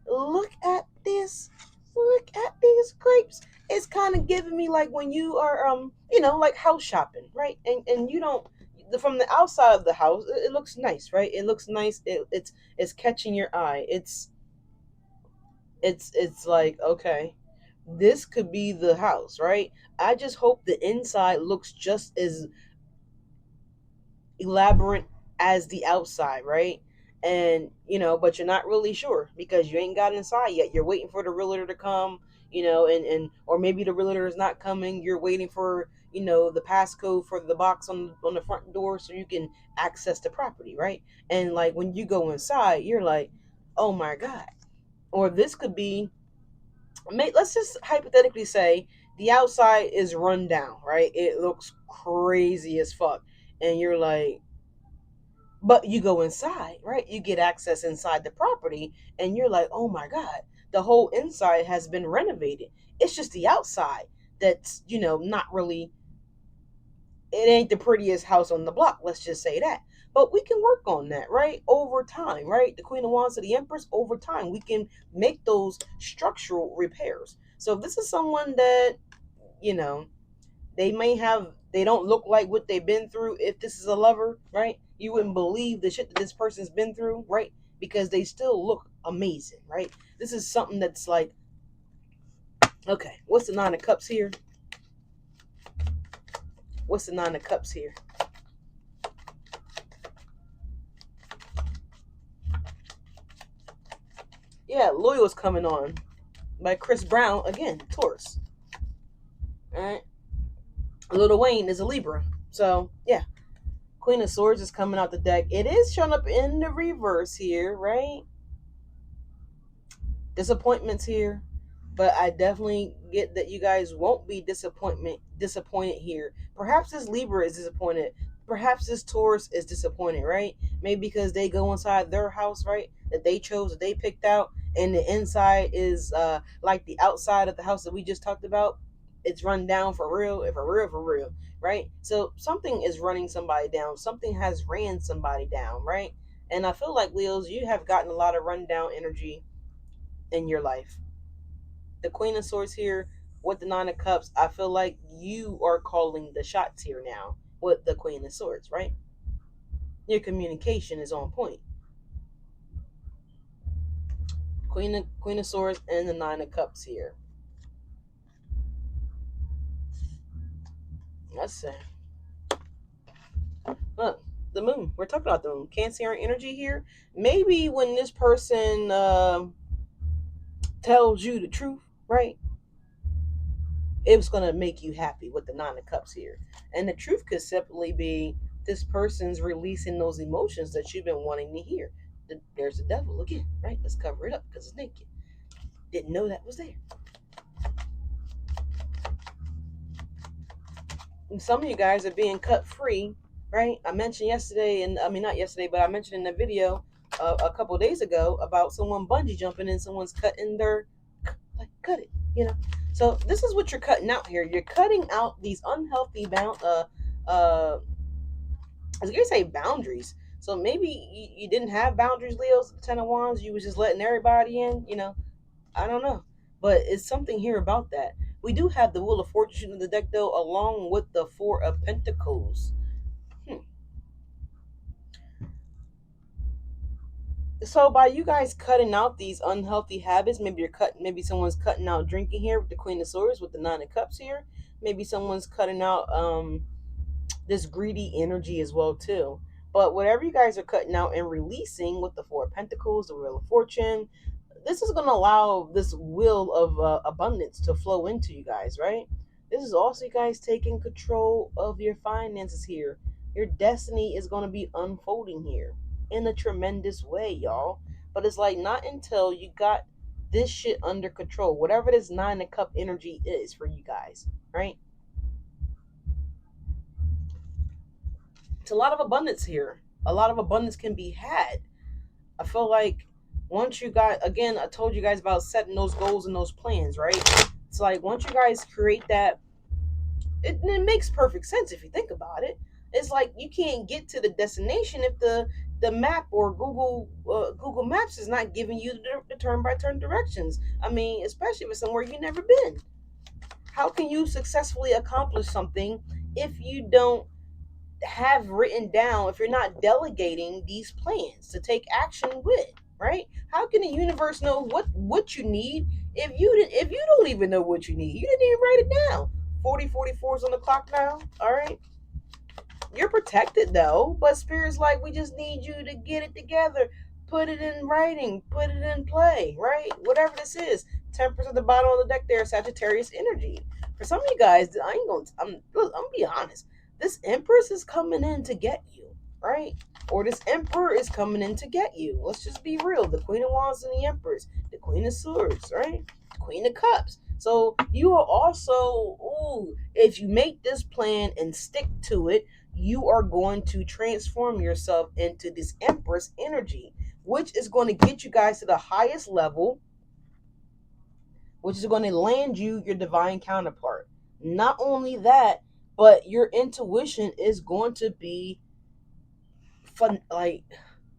Look at this. Look at these grapes. It's kind of giving me like when you are like house shopping, right? And you don't, from the outside of the house, it looks nice, right? It looks nice. It's catching your eye. It's like, okay, this could be the house, right? I just hope the inside looks just as elaborate as the outside, right? And but you're not really sure because you ain't got inside yet. You're waiting for the realtor to come, and or maybe the realtor is not coming. You're waiting for the passcode for the box on the front door so you can access the property, right? And like when you go inside, you're like, oh my god. Or this could be, let's just hypothetically say the outside is run down, right? It looks crazy as fuck, and you're like, but you go inside, right? You get access inside the property, and you're like, oh my God, the whole inside has been renovated. It's just the outside that's, not really, it ain't the prettiest house on the block. Let's just say that. But we can work on that, right? Over time, right? The Queen of Wands to the Empress, over time, we can make those structural repairs. So if this is someone that, you know, they don't look like what they've been through. If this is a lover, right, you wouldn't believe the shit that this person's been through, right? Because they still look amazing, right? This is something that's like, okay, what's the Nine of Cups here? What's the Nine of Cups here? Yeah, Loyal's coming on by Chris Brown again, Taurus. All right, Lil Wayne is a Libra, so yeah. Queen of Swords is coming out the deck. It is showing up in the reverse here, right? Disappointments here, but I definitely get that you guys won't be disappointed here. Perhaps this Libra is disappointed. Perhaps this Taurus is disappointed, right? Maybe because they go inside their house, right? That they chose, that they picked out, and the inside is like the outside of the house that we just talked about. It's run down for real, for real, right? So something is running somebody down. Something has ran somebody down, right? And I feel like Leos, you have gotten a lot of rundown energy in your life. The Queen of Swords here with the Nine of Cups, I feel like you are calling the shots here now with the Queen of Swords, right? Your communication is on point. Queen of Swords and the Nine of Cups here. Let's see. Look, the moon. We're talking about the moon. Cancer energy here. Maybe when this person tells you the truth, right? It was going to make you happy with the Nine of Cups here. And the truth could simply be this person's releasing those emotions that you've been wanting to hear. There's the devil again, right? Let's cover it up because it's naked. Didn't know that was there. And some of you guys are being cut free, right? I mentioned yesterday, and I mean, not yesterday, but I mentioned in the video a couple days ago about someone bungee jumping and someone's cutting their, like, cut it, So this is what you're cutting out here. You're cutting out these unhealthy I was gonna say boundaries. So maybe you didn't have boundaries, Leo's Ten of Wands. You was just letting everybody in. I don't know, but it's something here about that. We do have the Wheel of Fortune in the deck though, along with the Four of Pentacles. So by you guys cutting out these unhealthy habits, maybe someone's cutting out drinking here with the Queen of Swords with the Nine of Cups here. Maybe someone's cutting out this greedy energy as well too. But whatever you guys are cutting out and releasing with the Four of Pentacles, the Wheel of Fortune, this is going to allow this wheel of abundance to flow into you guys, right? This is also you guys taking control of your finances here. Your destiny is going to be unfolding here in a tremendous way, y'all. But it's like not until you got this shit under control. Whatever this 9 of Cup energy is for you guys, right? It's a lot of abundance here. A lot of abundance can be had. I feel like once you got, again, I told you guys about setting those goals and those plans, right? It's like once you guys create that, it makes perfect sense if you think about it. It's like you can't get to the destination if the map or Google Maps is not giving you the turn by turn directions. I mean, especially if it's somewhere you've never been. How can you successfully accomplish something if you don't have written down, if you're not delegating these plans to take action with, right? How can the universe know what you need if you don't even know what you need? You didn't even write it down. 40:44 is on the clock now. All right. You're protected though, but spirit's like, we just need you to get it together, put it in writing, put it in play, right? Whatever this is. Temperance at the bottom of the deck there, Sagittarius energy. For some of you guys, I ain't gonna I'm gonna be honest. This Empress is coming in to get you, right? Or this Emperor is coming in to get you. Let's just be real. The Queen of Wands and the Empress, the Queen of Swords, right? Queen of Cups. So you are also, ooh, if you make this plan and stick to it, you are going to transform yourself into this Empress energy, which is going to get you guys to the highest level, which is going to land you your divine counterpart. Not only that, but your intuition is going to be fun, like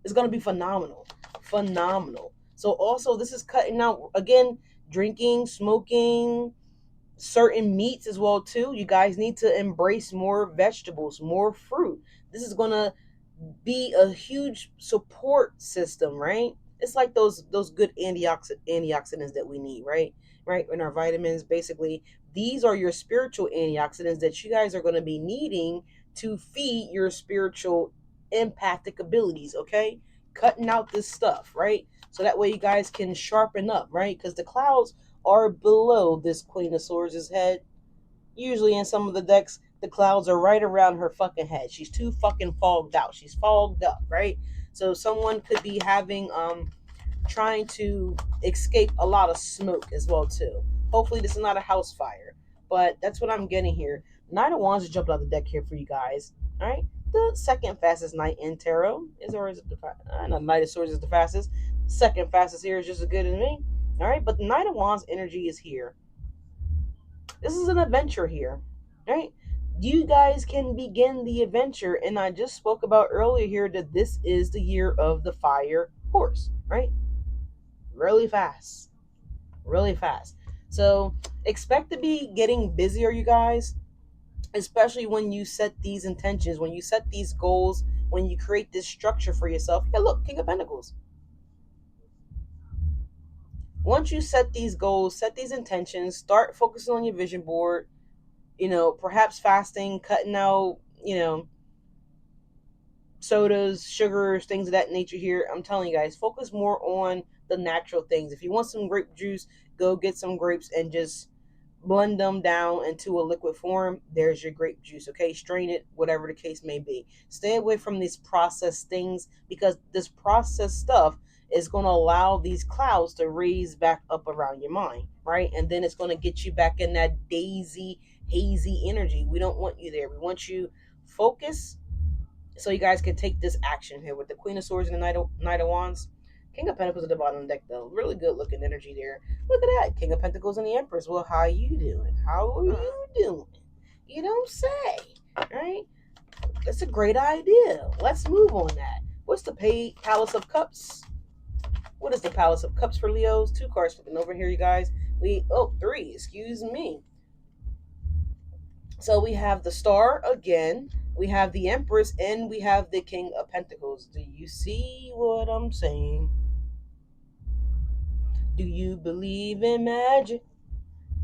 it's going to be phenomenal. Phenomenal. So also this is cutting out, again, drinking, smoking, certain meats as well too. You guys need to embrace more vegetables, more fruit. This is going to be a huge support system, right? It's like those good antioxidants that we need, right? Right, in our vitamins, basically, these are your spiritual antioxidants that you guys are going to be needing to feed your spiritual empathic abilities, okay? Cutting out this stuff, right? So that way you guys can sharpen up, right? Because the clouds are below this Queen of Swords' head. Usually in some of the decks, the clouds are right around her fucking head. She's too fucking fogged out. She's fogged up, right? So someone could be having trying to escape a lot of smoke as well too. Hopefully this is not a house fire, but that's what I'm getting here. Knight of Wands jumped out the deck here for you guys. All right, the second fastest knight in tarot is, or is it the no, Knight of Swords is the fastest. Second fastest here is just as good as me. All right, but the Knight of Wands energy is here. This is an adventure here, right? You guys can begin the adventure, and I just spoke about earlier here that this is the year of the fire horse, right? Really fast, really fast. So expect to be getting busier, you guys, especially when you set these intentions, when you set these goals, when you create this structure for yourself. Yeah, look, King of Pentacles. Once you set these goals, set these intentions, start focusing on your vision board, perhaps fasting, cutting out, sodas, sugars, things of that nature here. I'm telling you guys, focus more on the natural things. If you want some grape juice, go get some grapes and just blend them down into a liquid form. There's your grape juice, okay? Strain it, whatever the case may be. Stay away from these processed things, because this processed stuff is going to allow these clouds to raise back up around your mind, right? And then it's going to get you back in that daisy, hazy energy. We don't want you there. We want you focused, so you guys can take this action here with the Queen of Swords and the Knight of Wands. King of Pentacles at the bottom of the deck, though. Really good looking energy there. Look at that. King of Pentacles and the Empress. Well, how you doing? How are you doing? You don't say. Right? That's a great idea. Let's move on that. What's the Palace of Cups? What is the Palace of Cups for Leos? 2 cards flipping over here, you guys. Three. Excuse me. So we have the Star again, we have the Empress, and we have the King of Pentacles. Do you see what I'm saying? Do you believe in magic?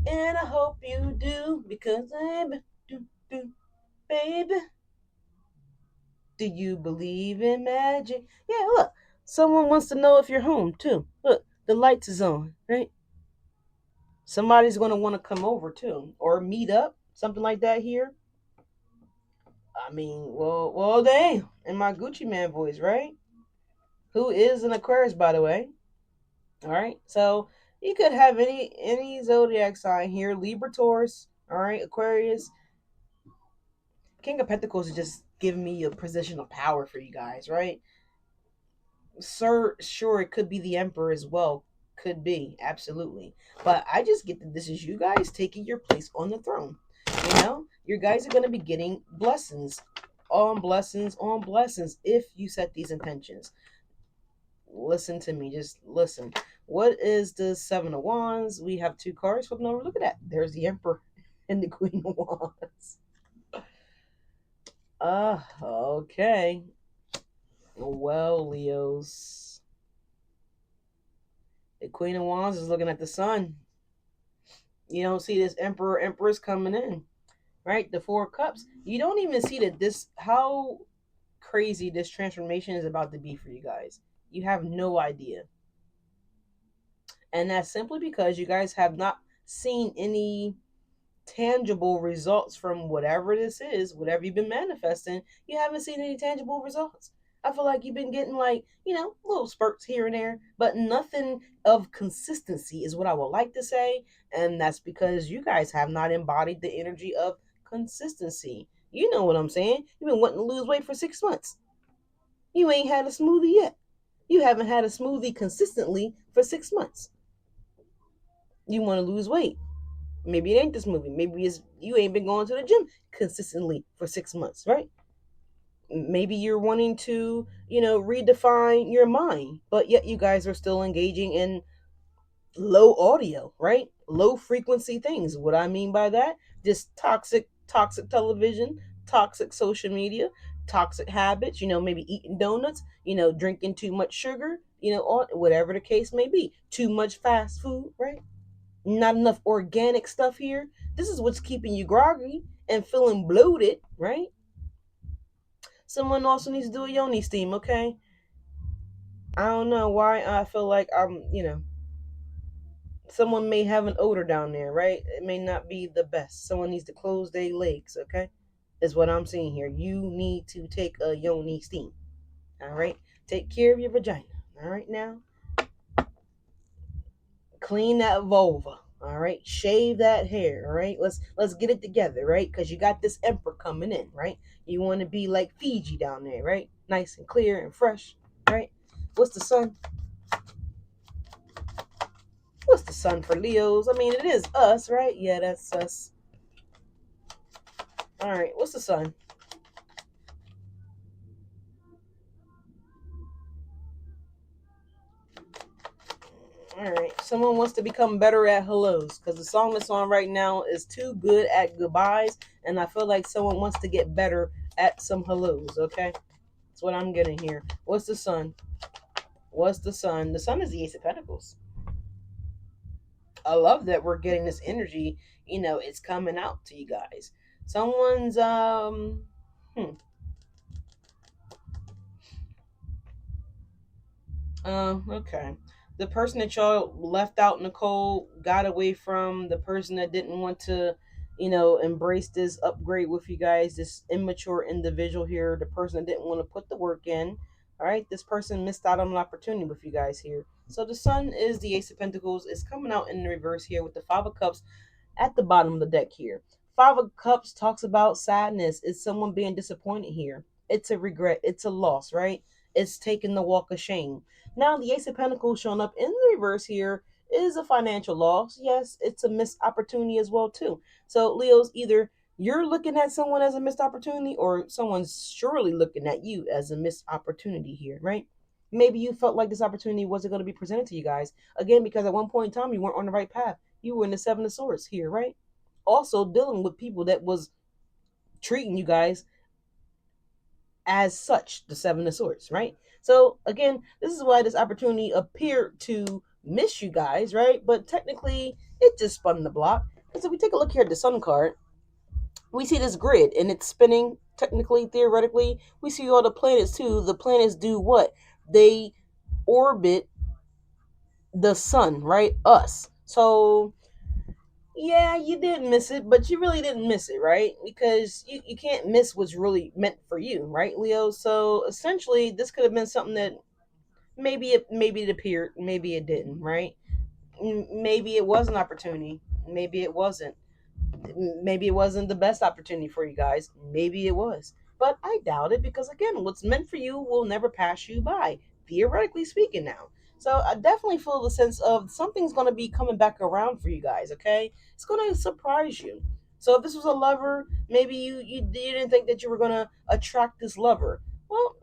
And I hope you do, because baby. Do you believe in magic? Yeah, look. Someone wants to know if you're home, too. Look, the lights is on, right? Somebody's going to want to come over, too, or meet up, something like that here. I mean, well, dang, in my Gucci Man voice, right? Who is an Aquarius, by the way. All right. So You could have any zodiac sign here: Libra, Taurus, all right, Aquarius. King of Pentacles is just giving me a position of power for you guys, right? Sir, sure, it could be the Emperor as well. Could be, absolutely. But I just get that this is you guys taking your place on the throne. You know, you guys are going to be getting blessings on blessings if you set these intentions. Listen to me, just listen. What is the Seven of Wands? We have two cards flipping over. Look at that. There's the Emperor and the Queen of Wands. Okay. Well, Leos. The Queen of Wands is looking at the sun. You don't see this Empress coming in, right? The Four of Cups. You don't even see that this, how crazy this transformation is about to be for you guys. You have no idea. And that's simply because you guys have not seen any tangible results from whatever this is, whatever you've been manifesting. You haven't seen any tangible results. I feel like you've been getting, like, little spurts here and there, but nothing of consistency is what I would like to say. And that's because you guys have not embodied the energy of consistency. You know what I'm saying? You've been wanting to lose weight for 6 months. You ain't had a smoothie yet. You haven't had a smoothie consistently for 6 months. You want to lose weight. Maybe it ain't this movie. Maybe it's you ain't been going to the gym consistently for 6 months, right? Maybe you're wanting to, redefine your mind, but yet you guys are still engaging in low audio, right? Low frequency things. What I mean by that, just toxic television, toxic social media, toxic habits, maybe eating donuts, drinking too much sugar, whatever the case may be. Too much fast food, right? Not enough organic stuff here. This is what's keeping you groggy and feeling bloated, right? Someone also needs to do a yoni steam, okay? I don't know why I feel like someone may have an odor down there, right? It may not be the best. Someone needs to close their legs, okay? Is what I'm seeing here. You need to take a yoni steam, all right? Take care of your vagina, all right? Now, clean that vulva, all right? Shave that hair, all right? Let's get it together, right? Because you got this emperor coming in, right? You want to be like Fiji down there, right? Nice and clear and fresh, right? What's the sun? What's the sun for Leos? I mean, it is us, right? Yeah, that's us. All right, what's the sun? All right, someone wants to become better at hellos because the song that's on right now is too good at goodbyes, and I feel like someone wants to get better at some hellos, okay? That's what I'm getting here. What's the sun? What's the sun? The sun is the Ace of Pentacles. I love that we're getting this energy, it's coming out to you guys. Someone's okay. The person that y'all left out in the cold got away from, the person that didn't want to, embrace this upgrade with you guys, this immature individual here, the person that didn't want to put the work in. All right, this person missed out on an opportunity with you guys here. So the sun is the Ace of Pentacles. It's coming out in the reverse here with the Five of Cups at the bottom of the deck here. Five of Cups talks about sadness. It's someone being disappointed here. It's a regret. It's a loss, right? It's taking the walk of shame. Now, the Ace of Pentacles showing up in the reverse here is a financial loss. Yes, it's a missed opportunity as well, too. So, Leo's, either you're looking at someone as a missed opportunity or someone's surely looking at you as a missed opportunity here, right? Maybe you felt like this opportunity wasn't going to be presented to you guys. Again, because at one point in time, you weren't on the right path. You were in the Seven of Swords here, right? Also dealing with people that was treating you guys as such, the Seven of Swords, right? So again, this is why this opportunity appeared to miss you guys, right? But technically, it just spun the block. And so we take a look here at the Sun card. We see this grid and it's spinning. Technically, theoretically, we see all the planets too. The planets do what? They orbit the sun, right? Us. So yeah, you did miss it, but you really didn't miss it, right? Because you can't miss what's really meant for you, right, Leo? So essentially, this could have been something that maybe it appeared, maybe it didn't, right? Maybe it was an opportunity. Maybe it wasn't. Maybe it wasn't the best opportunity for you guys. Maybe it was. But I doubt it because, again, what's meant for you will never pass you by, theoretically speaking now. So I definitely feel the sense of something's going to be coming back around for you guys, okay? It's going to surprise you. So if this was a lover, maybe you didn't think that you were going to attract this lover. Well,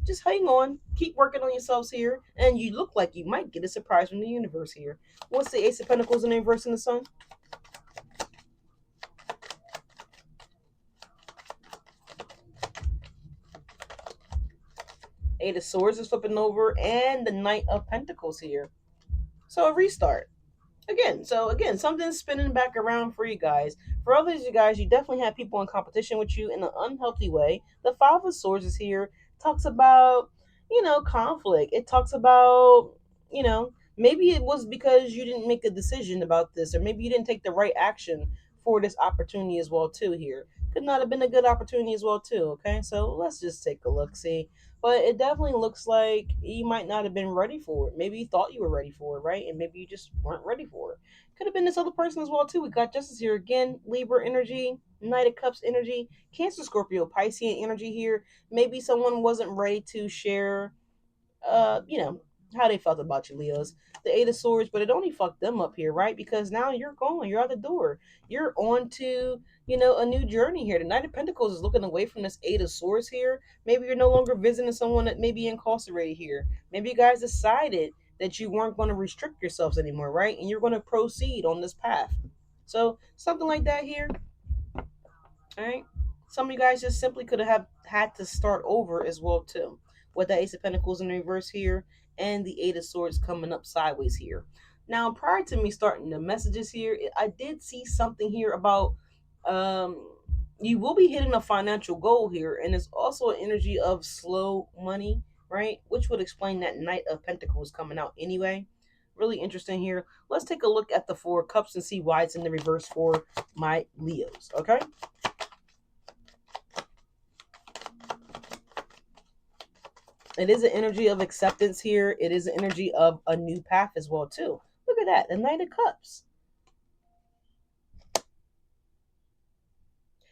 just hang on. Keep working on yourselves here. And you look like you might get a surprise from the universe here. What's the Ace of Pentacles in the reverse in the Sun? Eight of Swords is flipping over, and the Knight of Pentacles here. So a restart. Again, something's spinning back around for you guys. For others, you guys, you definitely have people in competition with you in an unhealthy way. The Five of Swords is here. Talks about, conflict. It talks about, maybe it was because you didn't make a decision about this, or maybe you didn't take the right action for this opportunity as well too here. Could not have been a good opportunity as well too, okay? So let's just take a look, see. But it definitely looks like you might not have been ready for it. Maybe you thought you were ready for it, right? And maybe you just weren't ready for it. Could have been this other person as well too. We got Justice here again, Libra energy, Knight of Cups energy, Cancer, Scorpio, Piscean energy here. Maybe someone wasn't ready to share how they felt about you, Leos. The Eight of Swords, but it only fucked them up here, right? Because now you're gone, you're out the door. You're on to, a new journey here. The Knight of Pentacles is looking away from this Eight of Swords here. Maybe you're no longer visiting someone that may be incarcerated here. Maybe you guys decided that you weren't going to restrict yourselves anymore, right? And you're going to proceed on this path. So something like that here. All right. Some of you guys just simply could have had to start over as well too, with the Ace of Pentacles in reverse here and the Eight of Swords coming up sideways here. Now, prior to me starting the messages here, I did see something here about um you will be hitting a financial goal here, and it's also an energy of slow money, right? Which would explain that Knight of Pentacles coming out anyway. Really interesting here. Let's take a look at the Four of Cups and see why it's in the reverse for my Leos, okay? It is an energy of acceptance here. It is an energy of a new path as well too. Look at that, the Knight of Cups.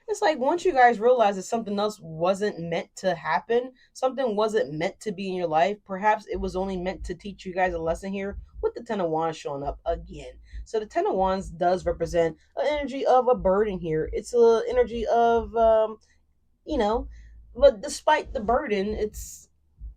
It's like once you guys realize that something else wasn't meant to happen, something wasn't meant to be in your life, perhaps it was only meant to teach you guys a lesson here with the Ten of Wands showing up again. So the Ten of Wands does represent an energy of a burden here. It's an energy of, you know, but despite the burden, it's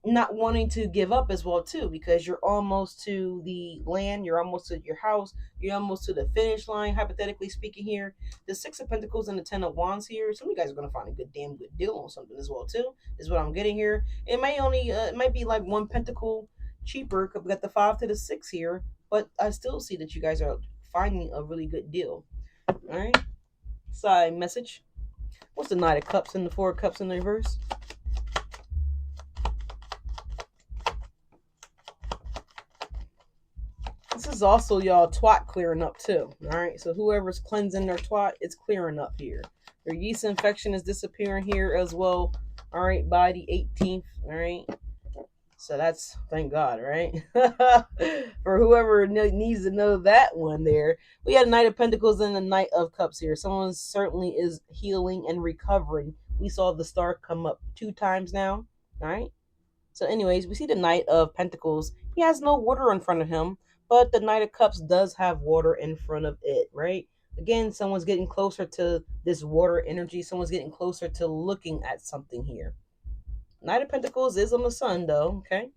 not wanting to give up as well too, because you're almost to the land, you're almost to your house, you're almost to the finish line, hypothetically speaking here. The Six of Pentacles and the Ten of Wands here, some of you guys are going to find a damn good deal on something as well too, is what I'm getting here. It may only it might be like one pentacle cheaper, we got the 5 to the 6 here, but I still see that you guys are finding a really good deal. All right, side message. What's the Knight of Cups and the Four of Cups in the reverse? This is also y'all twat clearing up too. All right, so whoever's cleansing their twat, it's clearing up here. Their yeast infection is disappearing here as well. All right, by the 18th. All right, so that's thank God, right? For whoever needs to know that one there. We had a Knight of Pentacles and the Knight of Cups here. Someone certainly is healing and recovering. We saw the star come up 2 times now. All right. So, anyways, we see the Knight of Pentacles. He has no water in front of him, but the Knight of Cups does have water in front of it, right? Again, someone's getting closer to this water energy. Someone's getting closer to looking at something here. Knight of Pentacles is on the sun, though, okay?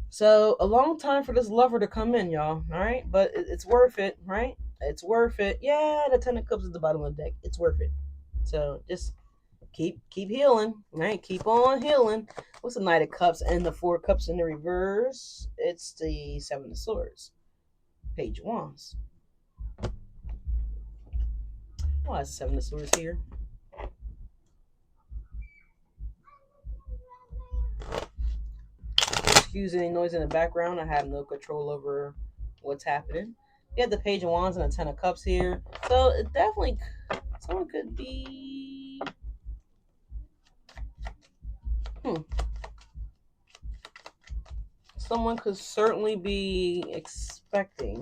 So, a long time for this lover to come in, y'all, all right? But it's worth it, right? It's worth it. Yeah, the Ten of Cups is the bottom of the deck. It's worth it. So, just keep healing, right? Keep on healing. What's the Knight of Cups and the Four of Cups in the reverse? It's the Seven of Swords. Page of Wands. Why is Seven of Swords here? Excuse any noise in the background. I have no control over what's happening. You have the Page of Wands and the Ten of Cups here. So it definitely, someone could be... Someone could certainly be expecting.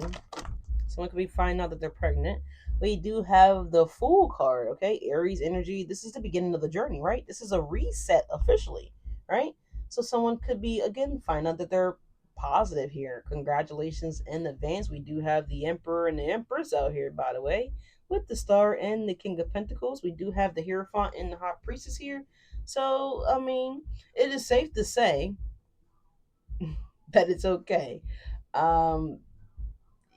Someone could be finding out that they're pregnant. We do have the Fool card, okay? Aries energy. This is the beginning of the journey, right? This is a reset officially, right? So someone could be, again, find out that they're positive here. Congratulations in advance. We do have the Emperor and the Empress out here, by the way, with the Star and the King of Pentacles. We do have the Hierophant and the High Priestess here. So, I mean, it is safe to say that it's okay. Um,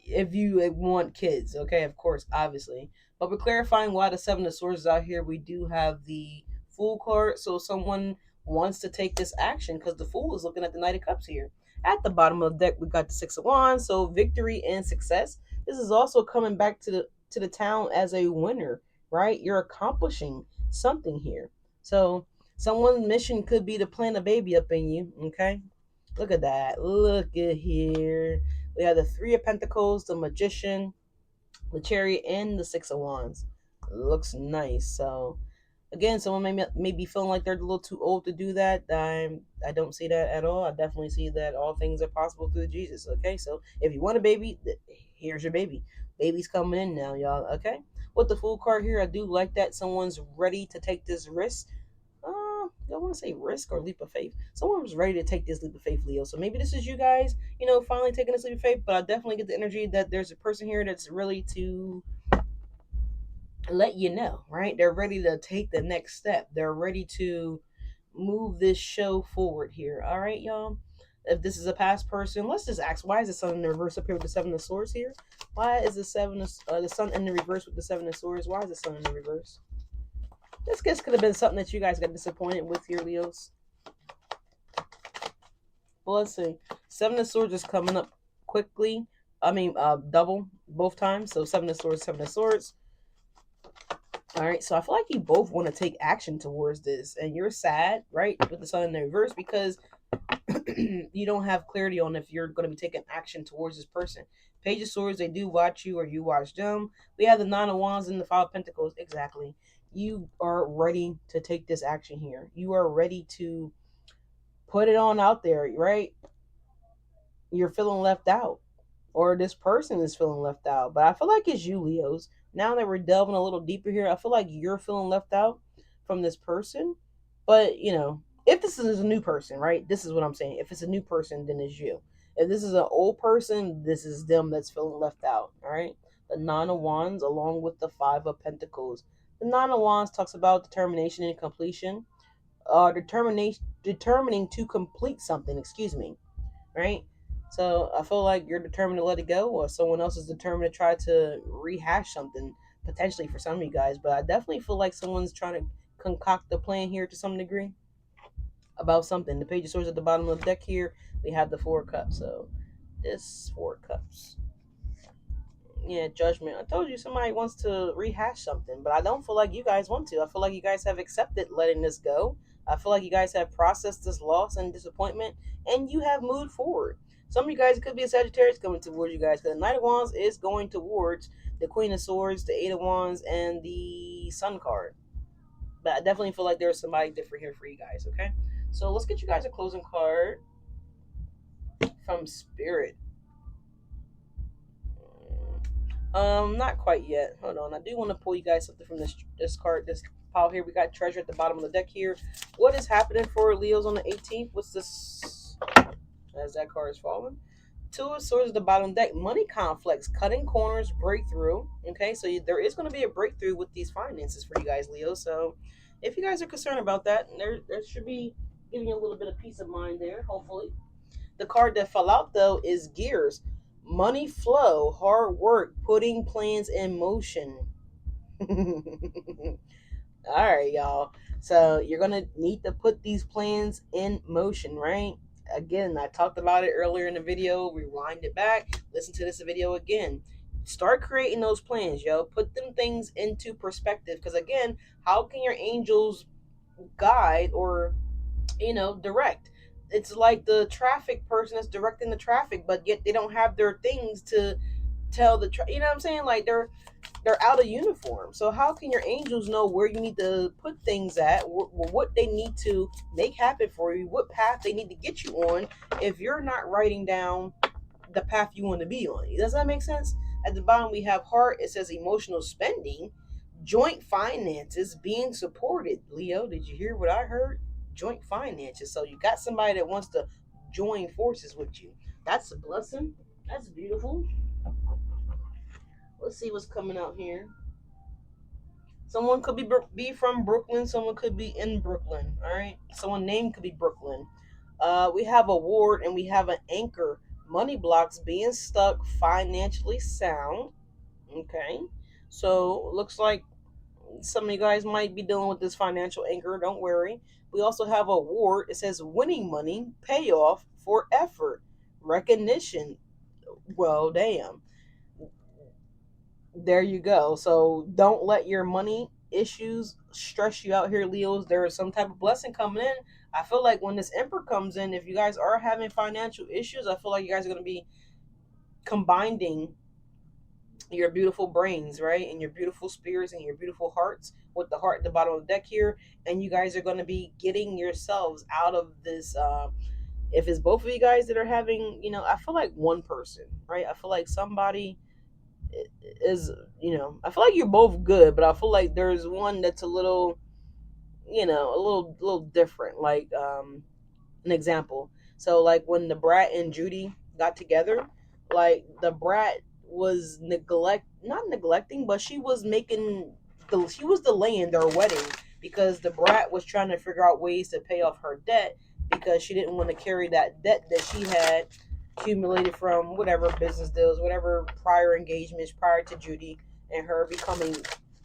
if you want kids, okay, of course, obviously. But we're clarifying why the Seven of Swords is out here. We do have the Fool card, so someone wants to take this action because the Fool is looking at the Knight of Cups here. At the bottom of the deck, we got the Six of Wands, so victory and success. This is also coming back to the town as a winner, right? You're accomplishing something here. So someone's mission could be to plant a baby up in you, okay? Look at that. Look at here. We have the Three of Pentacles, the Magician, the Chariot, and the Six of Wands. Looks nice. So, again, someone may be feeling like they're a little too old to do that. I don't see that at all. I definitely see that all things are possible through Jesus. Okay, so if you want a baby, here's your baby. Baby's coming in now, y'all. Okay, with the Fool card here, I do like that someone's ready to take this risk. I want to say risk or leap of faith. Someone was ready to take this leap of faith, Leo. So maybe this is you guys, finally taking this leap of faith. But I definitely get the energy that there's a person here that's really to let you know, right? They're ready to take the next step. They're ready to move this show forward here. All right, y'all. If this is a past person, let's just ask: why is the sun in the reverse up here with the Seven of Swords here? Why is the sun in the reverse with the Seven of Swords? Why is the sun in the reverse? This guess could have been something that you guys got disappointed with here, Leos. Well, let's see. Seven of Swords is coming up quickly. I mean, double both times. So Seven of Swords, Seven of Swords. All right. So I feel like you both want to take action towards this, and you're sad, right, with the Sun in the reverse because you don't have clarity on if you're going to be taking action towards this person. Page of Swords, they do watch you or you watch them. We have the Nine of Wands and the Five of Pentacles. Exactly. You are ready to take this action here. You are ready to put it on out there, right? You're feeling left out, or this person is feeling left out. But I feel like it's you, Leos. Now that we're delving a little deeper here, I feel like you're feeling left out from this person. But, if this is a new person, right? This is what I'm saying. If it's a new person, then it's you. If this is an old person, this is them that's feeling left out, all right? The Nine of Wands along with the Five of Pentacles. The Nine of Wands talks about determination and completion. Determining to complete something, excuse me, right? So I feel like you're determined to let it go, or someone else is determined to try to rehash something potentially for some of you guys. But I definitely feel like someone's trying to concoct a plan here to some degree about something. The Page of Swords at the bottom of the deck here, we have the Four of Cups. So this Four of Cups. Yeah, judgment. I told you somebody wants to rehash something, but I don't feel like you guys want to. I feel like you guys have accepted letting this go. I feel like you guys have processed this loss and disappointment, and you have moved forward. Some of you guys could be a Sagittarius coming towards you guys, because the Knight of Wands is going towards the Queen of Swords, the Eight of Wands, and the Sun card. But I definitely feel like there's somebody different here for you guys, okay? So let's get you guys a closing card from Spirit. Not quite yet. Hold on. I do want to pull you guys something from this card, this pile here. We got treasure at the bottom of the deck here. What is happening for Leos on the 18th? What's this? As that card is falling. Two of Swords at the bottom of the deck. Money conflicts, cutting corners, breakthrough. Okay, so there is going to be a breakthrough with these finances for you guys, Leo. So if you guys are concerned about that, there should be giving you a little bit of peace of mind there, hopefully. The card that fell out though is Gears. Money flow, hard work, putting plans in motion. All right, y'all. So you're going to need to put these plans in motion, right? Again, I talked about it earlier in the video. Rewind it back. Listen to this video again. Start creating those plans, yo. Put them things into perspective. Because again, how can your angels guide or direct? It's like the traffic person that's directing the traffic, but yet they don't have their things to tell you know what I'm saying? Like they're out of uniform. So how can your angels know where you need to put things at, what they need to make happen for you, what path they need to get you on, if you're not writing down the path you want to be on? Does that make sense? At the bottom we have heart. It says emotional spending, joint finances, being supported. Leo, did you hear what I heard? Joint finances. So you got somebody that wants to join forces with you. That's a blessing. That's beautiful. Let's see what's coming out here. Someone could be from Brooklyn. Someone could be in Brooklyn. All right. Someone named could be Brooklyn. We have a ward and we have an anchor. Money blocks, being stuck, financially sound. Okay. So looks like some of you guys might be dealing with this financial anchor. Don't worry. We also have a ward. It says winning money, payoff for effort, recognition. Well, damn. There you go. So don't let your money issues stress you out here, Leos. There is some type of blessing coming in. I feel like when this Emperor comes in, if you guys are having financial issues, I feel like you guys are going to be combining your beautiful brains, right? And your beautiful spirits and your beautiful hearts with the heart at the bottom of the deck here. And you guys are going to be getting yourselves out of this. If it's both of you guys that are having, I feel like one person, right? I feel like somebody is, I feel like you're both good, but I feel like there's one that's a little, a little different. Like an example. So like when the brat and Judy got together, like the brat was not neglecting, but she was she was delaying their wedding because the brat was trying to figure out ways to pay off her debt because she didn't want to carry that debt that she had accumulated from whatever business deals, whatever prior engagements prior to Judy and her becoming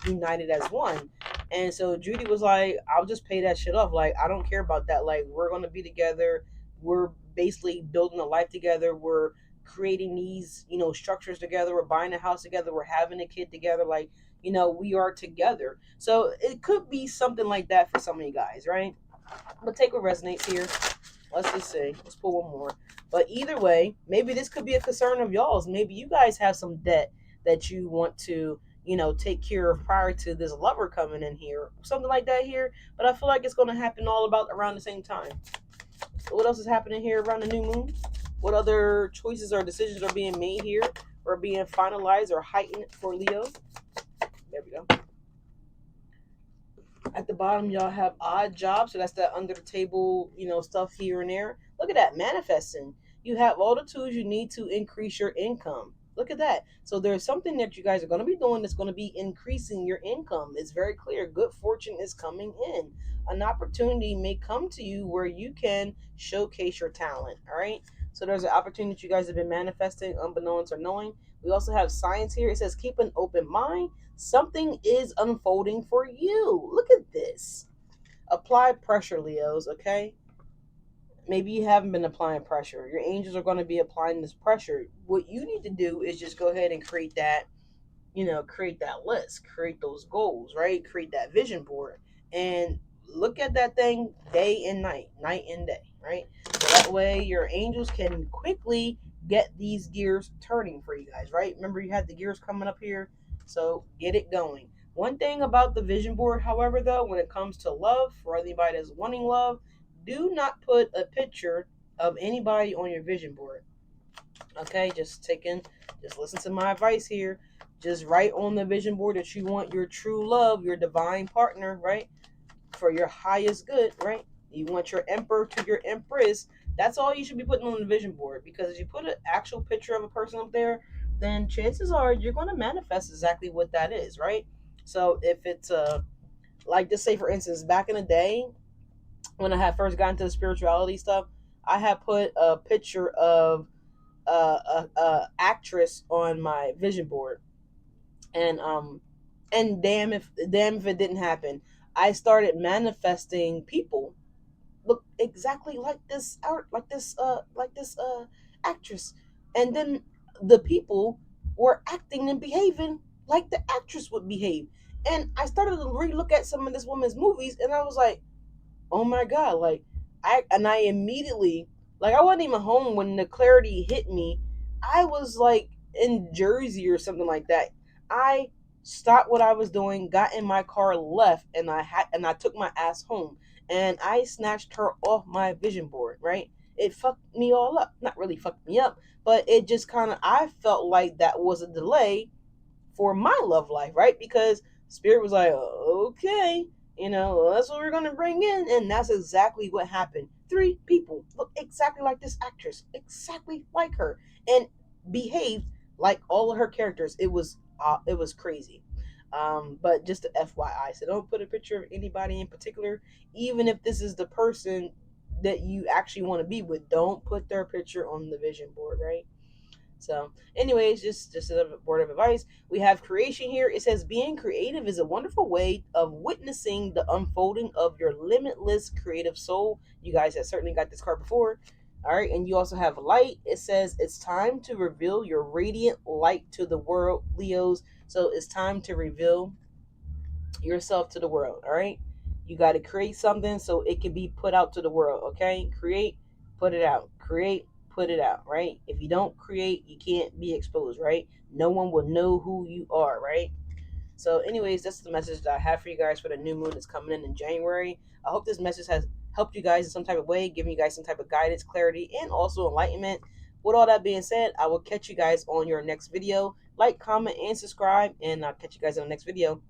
united as one. And so Judy was like, I'll just pay that shit off. Like, I don't care about that. Like, we're going to be together. We're basically building a life together. We're creating these, structures together. We're buying a house together. We're having a kid together. Like, we are together. So it could be something like that for some of you guys, right? But take what resonates here. Let's just see. Let's pull one more. But either way, maybe this could be a concern of y'all's. Maybe you guys have some debt that you want to, take care of prior to this lover coming in here. Something like that here. But I feel like it's going to happen all about around the same time. What else is happening here around the new moon? What other choices or decisions are being made here or being finalized or heightened for Leo? There we go. At the bottom, y'all have odd jobs. So that's that under the table, stuff here and there. Look at that, manifesting. You have all the tools you need to increase your income. Look at that. So there's something that you guys are going to be doing that's going to be increasing your income. It's very clear. Good fortune is coming in. An opportunity may come to you where you can showcase your talent. All right. So there's an opportunity that you guys have been manifesting, unbeknownst or knowing. We also have science here. It says keep an open mind. Something is unfolding for you. Look at this. Apply pressure, Leos, okay? Maybe you haven't been applying pressure. Your angels are going to be applying this pressure. What you need to do is just go ahead and create that, create that list, create those goals, right? Create that vision board and look at that thing day and night and day, right? So that way your angels can quickly get these gears turning for you guys, right? Remember you had the gears coming up here, so get it going. One thing about the vision board, however, though, when it comes to love, for anybody that's wanting love, do not put a picture of anybody on your vision board. Okay, just listen to my advice here. Just write on the vision board that you want your true love, your divine partner, right? For your highest good, right? You want your emperor to your empress. That's all you should be putting on the vision board, because if you put an actual picture of a person up there, then chances are you're going to manifest exactly what that is, right? So if it's like, just say for instance, back in the day when I had first gotten into the spirituality stuff, I had put a picture of a actress on my vision board, and damn if it didn't happen. I started manifesting people look exactly like this art, like this actress, and then the people were acting and behaving like the actress would behave. And I started to relook at some of this woman's movies, and I was like, oh my god, like I immediately, like, I wasn't even home when the clarity hit me. I was like in Jersey or something like that. I stopped what I was doing, got in my car, left, and I took my ass home, and I snatched her off my vision board. Right, it fucked me all up. Not really fucked me up, but it just kind of, I felt like that was a delay for my love life, right? Because Spirit was like, okay, that's what we're gonna bring in, and that's exactly what happened. Three people look exactly like this actress, exactly like her, and behaved like all of her characters. It was crazy. But just a FYI, so don't put a picture of anybody in particular, even if this is the person that you actually want to be with. Don't put their picture on the vision board, right? So, anyways, just a word of advice. We have creation here. It says being creative is a wonderful way of witnessing the unfolding of your limitless creative soul. You guys have certainly got this card before. All right, and you also have light. It says it's time to reveal your radiant light to the world, Leos. So it's time to reveal yourself to the world. All right, you got to create something so it can be put out to the world. Okay, create, put it out. Create, put it out. Right. If you don't create, you can't be exposed. Right. No one will know who you are. Right. So, anyways, that's the message that I have for you guys for the new moon that's coming in January. I hope this message has helped you guys in some type of way, giving you guys some type of guidance, clarity, and also enlightenment. With all that being said, I will catch you guys on your next video. Like, comment, and subscribe, and I'll catch you guys on the next video.